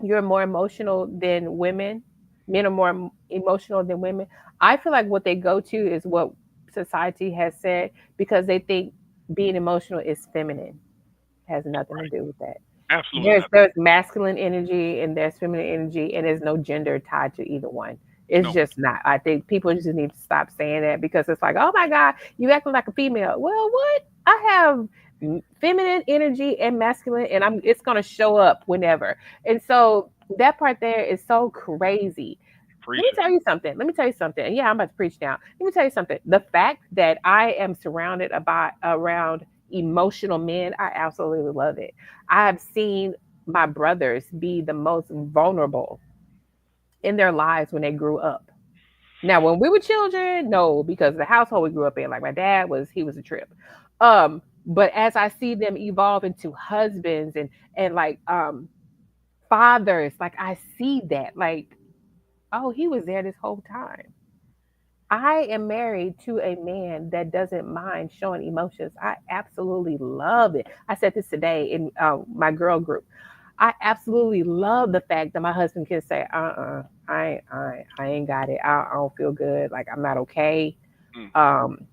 you're more emotional than women, men are more emotional than women. I feel like what they go to is what society has said because they think being emotional is feminine. Has nothing to Right. do with that. Absolutely There's nothing. masculine energy and there's feminine energy, and there's no gender tied to either one. It's No. just not. I think people just need to stop saying that because it's like, oh my God, you acting like a female. Well, what? I have feminine energy and masculine, and it's gonna show up whenever. And so that part there is so crazy. Let me Preaching. tell you something. Let me tell you something. And yeah, I'm about to preach now. Let me tell you something. The fact that I am surrounded about around emotional men, I absolutely love it. I have seen my brothers be the most vulnerable in their lives when they grew up. Now, when we were children, no, because the household we grew up in, like my dad he was a trip. But as I see them evolve into husbands and like fathers, like I see that, like, oh, he was there this whole time. I am married to a man that doesn't mind showing emotions. I absolutely love it. I said this today in my girl group. I absolutely love the fact that my husband can say, I ain't got it. I don't feel good. Like, I'm not okay. Mm. Um,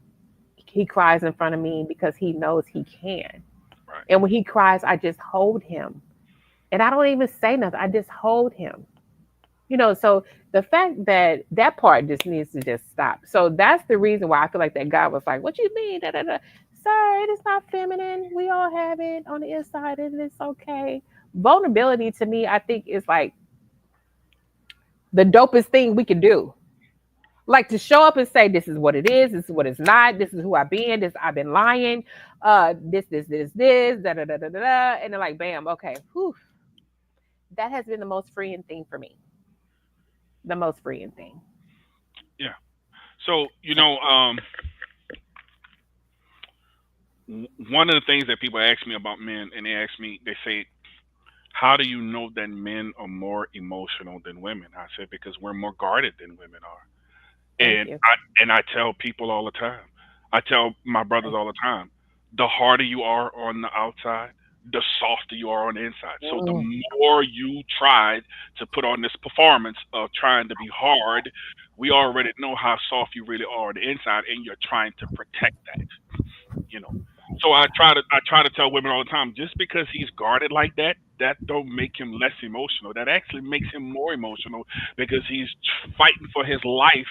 he cries in front of me because he knows he can. Right. And when he cries, I just hold him. And I don't even say nothing. I just hold him. So the fact that that part just needs to just stop. So that's the reason why I feel like that God was like, what you mean? Da, da, da. Sir, it is not feminine. We all have it on the inside and it's okay. Vulnerability to me, I think, is like the dopest thing we can do. Like to show up and say, this is what it is, this is what it's not, this is who I've been, this I've been lying, this, da da da da da, and then like bam, okay, whew, that has been the most freeing thing for me. The most freeing thing. Yeah. So So one of the things that people ask me about men, and they say, how do you know that men are more emotional than women? I said, because we're more guarded than women are. thank And you. I tell people all the time. I tell my brothers all the time. The harder you are on the outside, the softer you are on the inside. So the Mm, more you tried to put on this performance of trying to be hard, we already know how soft you really are on the inside, and you're trying to protect that. You know. So I try to tell women all the time, just because he's guarded like that, that don't make him less emotional. That actually makes him more emotional because he's fighting for his life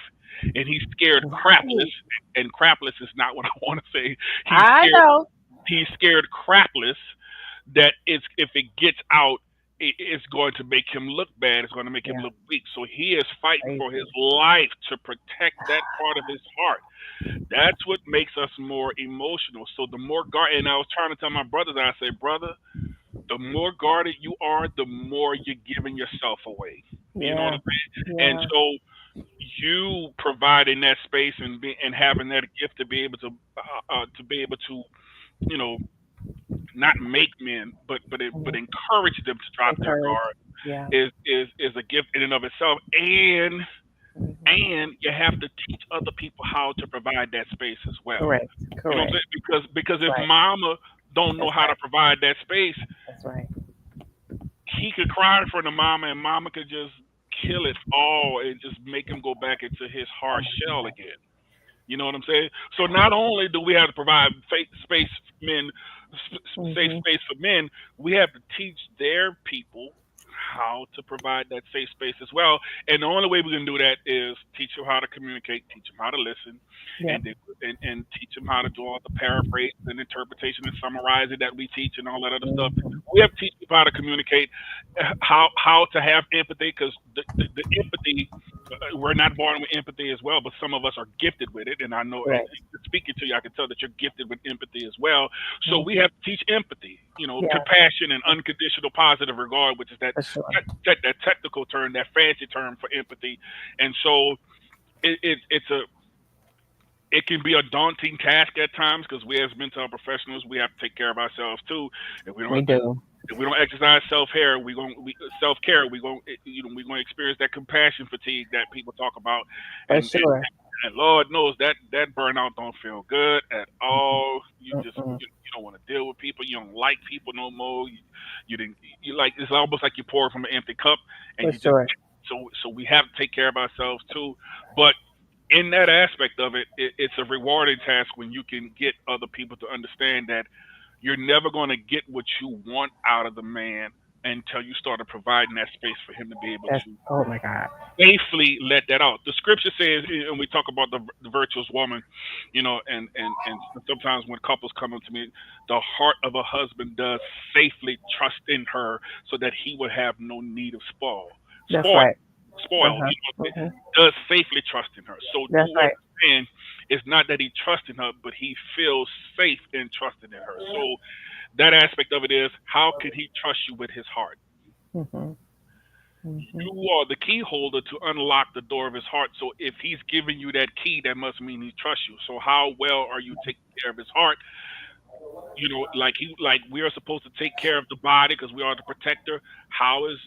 and he's scared crapless. right. And crapless is not what I want to say. He's I scared. know. He's scared crapless that if it gets out, it's going to make him look bad. It's going to make him Yeah, look weak. So he is fighting for his crazy. life to protect that part of his heart. That's what makes us more emotional. So the more guard, and I was trying to tell my brothers, I say, brother, the more guarded you are, the more you're giving yourself away. You know what Yeah, I'm saying? And yeah, so you providing that space and having that gift to be able to, you know, not make men, but mhm. encourage them to drop their Encourage. guard Yeah. is a gift in and of itself. Mhm. And you have to teach other people how to provide that space as well. Correct. You know what I'm Correct. saying? Because That's if right. mama don't know That's how to right. provide that space, That's right. he could cry in front of mama, and mama could just kill it all and just make him go back into his Oh hard my shell God. again. You know what I'm saying? So not only do we have to provide space for men, safe Hmm. space for men, we have to teach their people how to provide that safe space as well. And the only way we can do that is teach them how to communicate, teach them how to listen, Yep. and teach them how to do all the paraphrase and interpretation and summarizing that we teach and all that other stuff. Hmm. We have to teach people how to communicate, how to have empathy, because the empathy we're not born with empathy as well, but some of us are gifted with it. And I know, Correct. speaking to you, I can tell that you're gifted with empathy as well. So Mhm. we have to teach empathy, Yeah, compassion and unconditional positive regard, which is that for sure. that technical term, that fancy term for empathy. And so it's a it can be a daunting task at times because we as mental health professionals we have to take care of ourselves too. If we don't We do. if we don't exercise self care, we're gonna experience that compassion fatigue that people talk about, For and and, sure. and Lord knows that burnout don't feel good at Mhm. all. Mm-mm. You don't want to deal with people. You don't like people no more. You didn't you like it's almost like you pour from an empty cup, and For you just sure. so we have to take care of ourselves too. But in that aspect of it's a rewarding task when you can get other people to understand that you're never going to get what you want out of the man until you started providing that space for him to be able That's, to oh my God. safely let that out. The scripture says, and we talk about the virtuous woman, and sometimes when couples come up to me, the heart of a husband does safely trust in her so that he would have no need of That's spoil, right. spoil. Uh-huh. Hmm. Does safely trust in her. So to That's right. understand, it's not that he trusts in her, but he feels safe in trusting in her. So that aspect of it is, how can he trust you with his heart? Hmm. Hmm. You are the key holder to unlock the door of his heart. So if he's giving you that key, that must mean he trusts you. So how well are you taking care of his heart? Like we are supposed to take care of the body because we are the protector. How is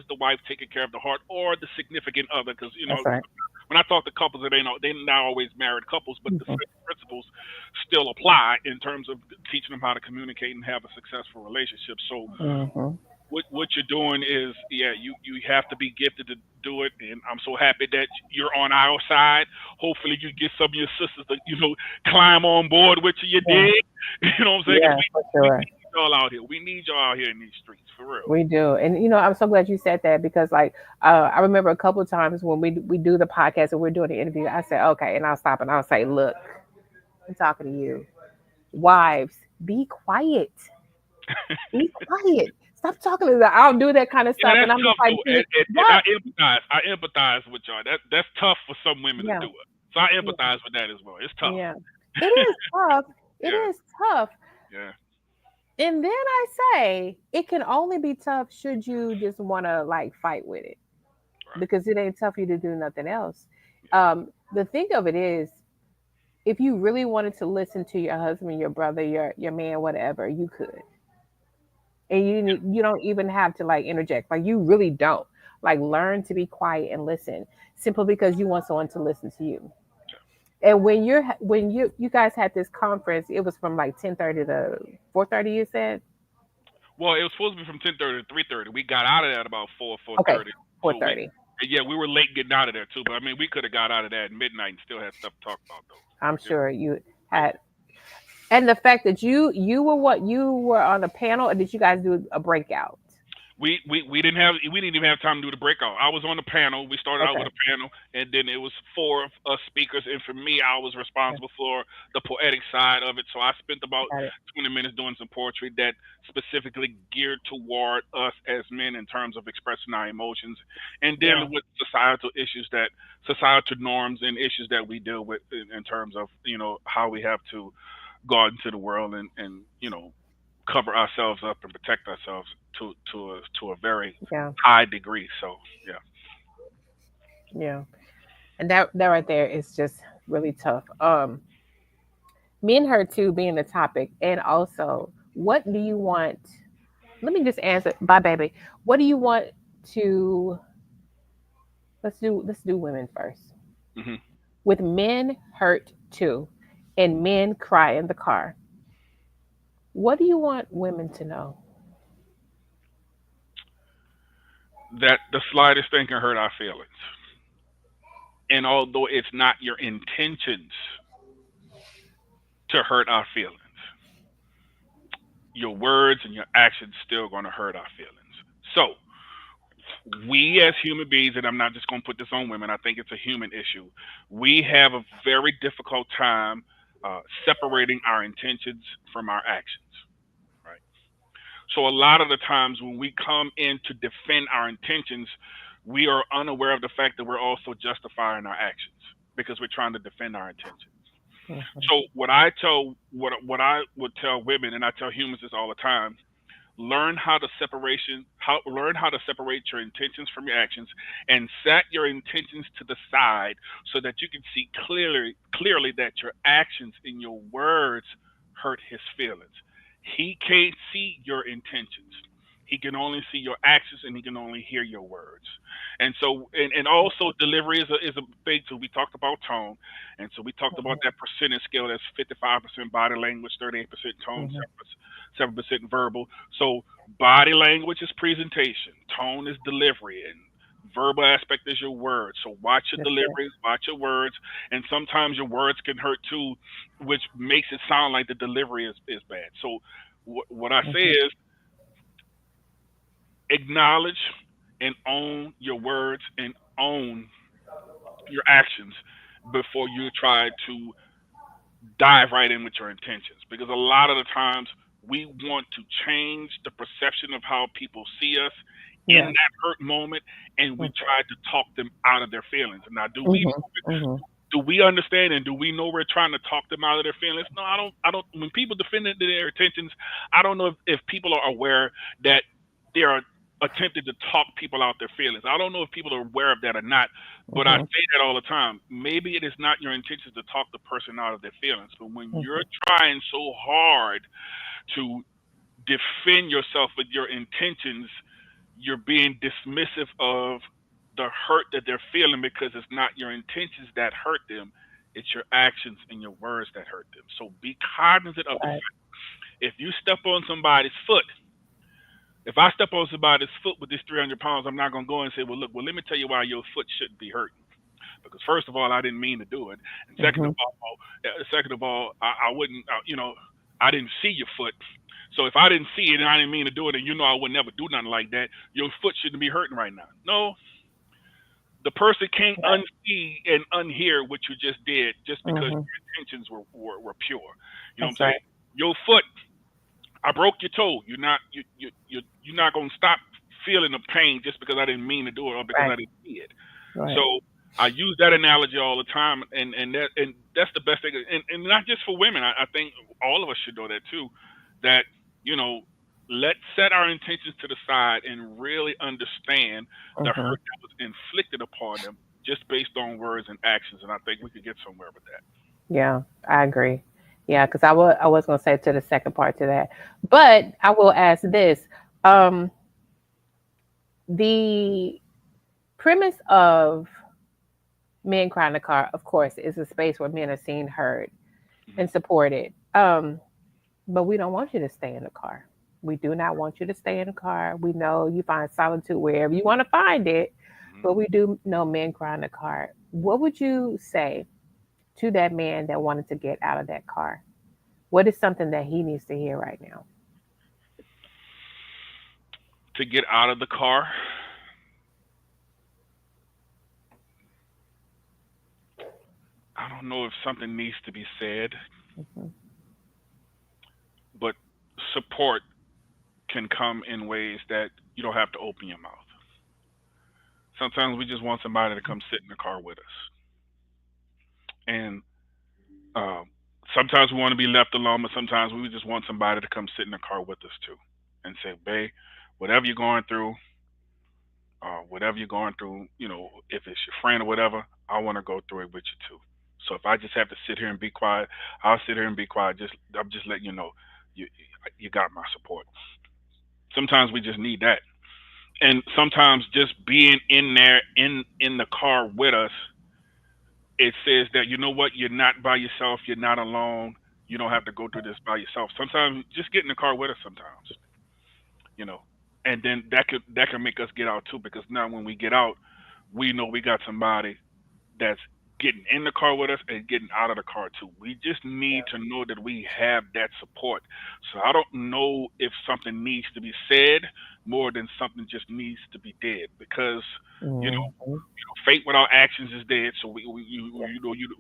the wife taking care of the heart or the significant other? Because That's right. when I talk to couples, they're not always married couples, but the Hmm. same principles still apply in terms of teaching them how to communicate and have a successful relationship. So Hmm. what you're doing is, yeah, you have to be gifted to do it, and I'm so happy that you're on our side. Hopefully you get some of your sisters to climb on board with you. You Yeah. dig? You know what I'm saying? Because Yeah, for we sure. need y'all out here. We need y'all out here in these streets for real. We do. And I'm so glad you said that because like I remember a couple of times when we do the podcast and we're doing the interview, I said, okay, and I'll stop and I'll say, look, I'm talking to you. Wives, be quiet. Be quiet. Stop talking to that. I'll do that kind of Yeah, stuff. And that's I'm just tough like, though, and what? I empathize. I empathize with y'all. That's tough for some women to Yeah. do it. So I Yeah. empathize with that as well. It's tough. Yeah. It is tough. It Yeah, is tough. yeah, And then I say it can only be tough should you just want to like fight with it right. because it ain't tough for you to do nothing else. Yeah, The thing of it is, if you really wanted to listen to your husband, your brother, your man, whatever, you could, and you don't even have to like interject. Like you really don't. Like learn to be quiet and listen, simply because you want someone to listen to you. yeah. And when you guys had this conference, it was from like 10:30 to 4:30. You said Well, it was supposed to be from 10:30 to 3:30. We got out of that about 4 okay, 4:30. four So thirty. yeah, we were late getting out of there too. But I mean, we could have got out of that at midnight and still had stuff to talk about though. I'm sure you Yeah. had, and the fact that you were on a panel, or did you guys do a breakout? We didn't even have time to do the breakout. I was on the panel. We started out Okay, with a panel, and then it was four of us speakers. And for me, I was okay, responsible for the poetic side of it. So I spent about got it. 20 minutes doing some poetry that specifically geared toward us as men in terms of expressing our emotions and Yeah, dealing with societal norms and issues that we deal with in terms of how we have to go out into the world and cover ourselves up and protect ourselves to a very yeah, high degree. So yeah, yeah. And that right there is just really tough. Me and her too being the topic, and also, what do you want? Let me just answer. Bye, baby. What do you want to? Let's do women first. hmm With men hurt too, and men cry in the car. What do you want women to know? that the slightest thing can hurt our feelings, and although it's not your intentions to hurt our feelings, your words and your actions still going to hurt our feelings. So we as human beings, and I'm not just going to put this on women. I think it's a human issue. We have a very difficult time separating our intentions from our actions. Right. So a lot of the times when we come in to defend our intentions, we are unaware of the fact that we're also justifying our actions because we're trying to defend our intentions. Mhm. So what I would tell women, and I tell humans this all the time: learn how to separate your intentions from your actions, and set your intentions to the side so that you can see clearly that your actions and your words hurt his feelings. He can't see your intentions. He can only see your actions, and he can only hear your words. And so, and also delivery is a big too. We talked about tone, and so we talked about that percentage scale. That's 55% body language, 38% tone, Mhm. 7% verbal. So body language is presentation, tone is delivery, and verbal aspect is your words. So watch your That's it. deliveries, watch your words, and sometimes your words can hurt too, which makes it sound like the delivery is bad. So what I say Mhm. is acknowledge and own your words and own your actions before you try to dive right in with your intentions, because a lot of the times we want to change the perception of how people see us in Yeah. that hurt moment, and we Mhm. try to talk them out of their feelings. Now, Mhm. Mhm. do we understand and do we know we're trying to talk them out of their feelings? No, I don't. I don't. When people defend their intentions, I don't know if people are aware that they are attempting to talk people out their feelings. I don't know if people are aware of that or not. But I Mhm. say that all the time. Maybe it is not your intention to talk the person out of their feelings, but when you're Mhm. trying so hard to defend yourself with your intentions, you're being dismissive of the hurt that they're feeling, because it's not your intentions that hurt them. It's your actions and your words that hurt them. So be cognizant of the Right. fact, if you step on somebody's foot, if I step on somebody's foot with this 300 pounds, I'm not going to go and say, well, look, well, let me tell you why your foot shouldn't be hurting. Because first of all, I didn't mean to do it, and Mhm. second of all, I wouldn't, I didn't see your foot. So if I didn't see it and I didn't mean to do it, and you know I would never do nothing like that, your foot shouldn't be hurting right now. No, the person can't Right. unsee and unhear what you just did just because Mhm. your intentions were pure. You know what That's I'm right. saying? Your foot, I broke your toe. You're not gonna stop feeling the pain just because I didn't mean to do it or because Right. I didn't see it. So Right. I use that analogy all the time, and that's the best thing. And not just for women. I think all of us should know that too. That you know, let's set our intentions to the side and really understand the Mhm. hurt that was inflicted upon them just based on words and actions. And I think we could get somewhere with that. Yeah, I agree. Yeah, because I was gonna say to the second part to that, but I will ask this: um, the premise of Men Cry in the Car, of course, is a space where men are seen, heard, Hmm. and supported. But we don't want you to stay in the car. We do not want you to stay in the car. We know you find solitude wherever you want to find it, Hmm. but we do know men cry in the car. What would you say to that man that wanted to get out of that car? What is something that he needs to hear right now? To get out of the car, I don't know if something needs to be said, Mhm. but support can come in ways that you don't have to open your mouth. Sometimes we just want somebody to come sit in the car with us, and um, sometimes we want to be left alone, but sometimes we just want somebody to come sit in the car with us too, and say, "Babe, whatever you're going through, if it's your friend or whatever, I want to go through it with you too. So if I just have to sit here and be quiet, I'll sit here and be quiet. I'm just letting you know, you you got my support." Sometimes we just need that, and sometimes just being in there in the car with us, it says that, you know what, you're not by yourself, you're not alone, you don't have to go through this by yourself. Sometimes just get in the car with us sometimes, you know. And then that can make us get out too, because now when we get out, we know we got somebody that's getting in the car with us and getting out of the car too. We just need to know that we have that support. So I don't know if something needs to be said more than something just needs to be did, because you know Mhm. faith without actions is dead. So Yeah.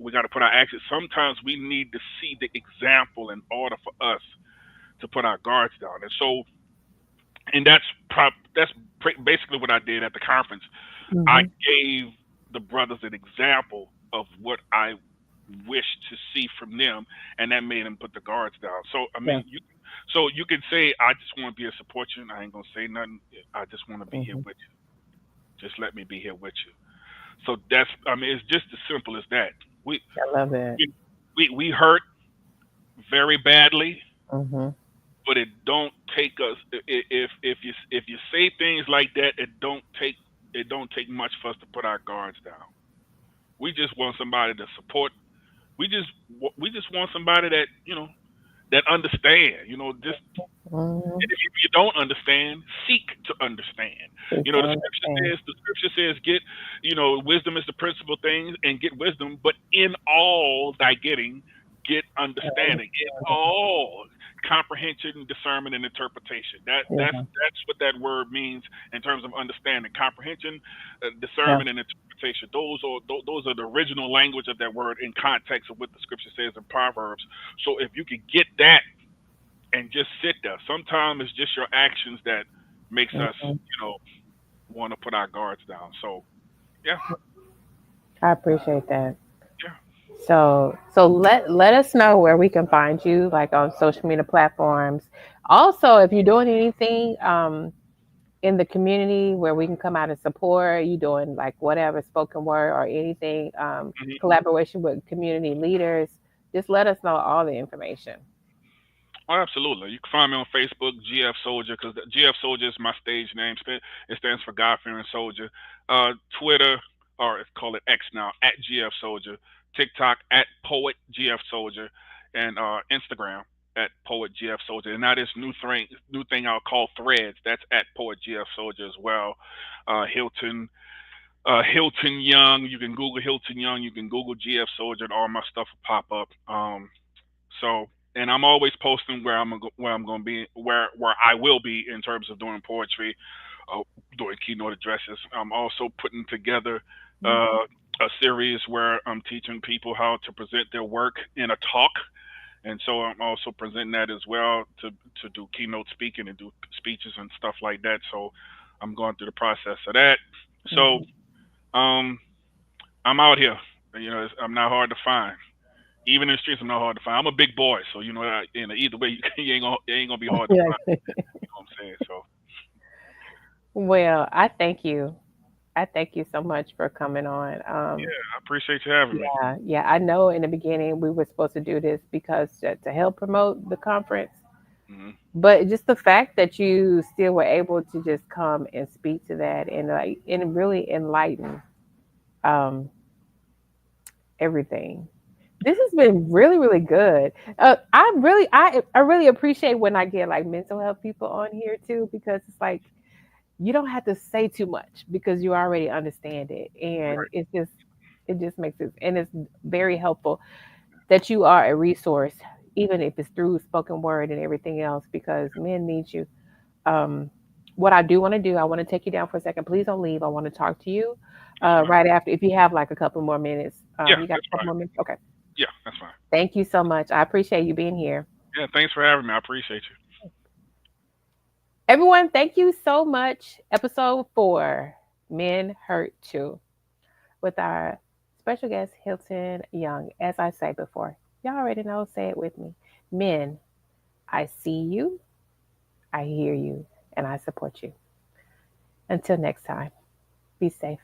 we got to put our actions. Sometimes we need to see the example in order for us to put our guards down. And so, and that's basically what I did at the conference. I Mhm. gave the brothers an example of what I wish to see from them, and that made them put the guards down. So I Yeah. mean, you can say I just want to be a support you, and I ain't gonna say nothing. I just want to be here Mhm. with you. Just let me be here with you. So that's I mean, it's just as simple as that. We I love it. we hurt very badly, Mhm. but it don't take us if you say things like that, it don't take much for us to put our guards down. We just want somebody to support. We just want somebody that that understand. Just Mhm. and if you don't understand, seek to understand. Seek to understand. The scripture says, get, wisdom is the principal thing and get wisdom, but in all thy getting, get understanding. In Understanding. all comprehension, discernment, and interpretation. Yeah. That's what that word means in terms of understanding. Comprehension, Yeah. discernment, and interpretation. Those are the original language of that word in context of what the scripture says in Proverbs. So if you could get that and just sit there. Sometimes it's just your actions that makes us, Mhm. want to put our guards down. So yeah, I appreciate that. yeah. So let us know where we can find you, like on social media platforms. Also, if you're doing anything in the community where we can come out and support, you doing like whatever spoken word or anything, Mhm. collaboration with community leaders, just let us know all the information. Oh, absolutely. You can find me on Facebook, GF Soldier, because GF Soldier is my stage name. It stands for God Fearing Soldier. Twitter, or it's called it X now, at GF Soldier. TikTok at Poet GF Soldier, and Instagram at Poet GF Soldier. And now this new thing I'll call Threads. That's at Poet GF Soldier as well. Hilton. Hilton Young. You can Google Hilton Young. You can Google GF Soldier, and all my stuff will pop up. So, and I'm always posting where I'm going to be, where I will be in terms of doing poetry, uh, doing keynote addresses. I'm also putting together a series where I'm teaching people how to present their work in a talk, and so I'm also presenting that as well to do keynote speaking and do speeches and stuff like that. So I'm going through the process of that. So Mhm. um, I'm out here. I'm not hard to find. Even in the streets, I'm not hard to find. I'm a big boy, so either way, you ain't gonna be hard to Yeah. find. You know what I'm saying? So Well, I thank you. I thank you so much for coming on. I appreciate you having me. Yeah, I know in the beginning we were supposed to do this because to help promote the conference, Hmm. but just the fact that you still were able to just come and speak to that and like and really enlighten um, everything. This has been really, really good. I really appreciate when I get like mental health people on here too, because it's like you don't have to say too much because you already understand it, and Right. it just makes it, and it's very helpful that you are a resource, even if it's through spoken word and everything else, because men need you. Um, what I do want to do, I want to take you down for a second. Please don't leave. I want to talk to you That's fine. right after, if you have like a couple more minutes. Yeah, You got that's a couple fine. more minutes? Okay. Yeah, that's fine. Thank you so much. I appreciate you being here. Yeah, thanks for having me. I appreciate you. Everyone, thank you so much. Episode 4, Men Hurt Too, with our special guest, Hilton Young. As I say before, y'all already know, say it with me. Men, I see you, I hear you, and I support you. Until next time, be safe.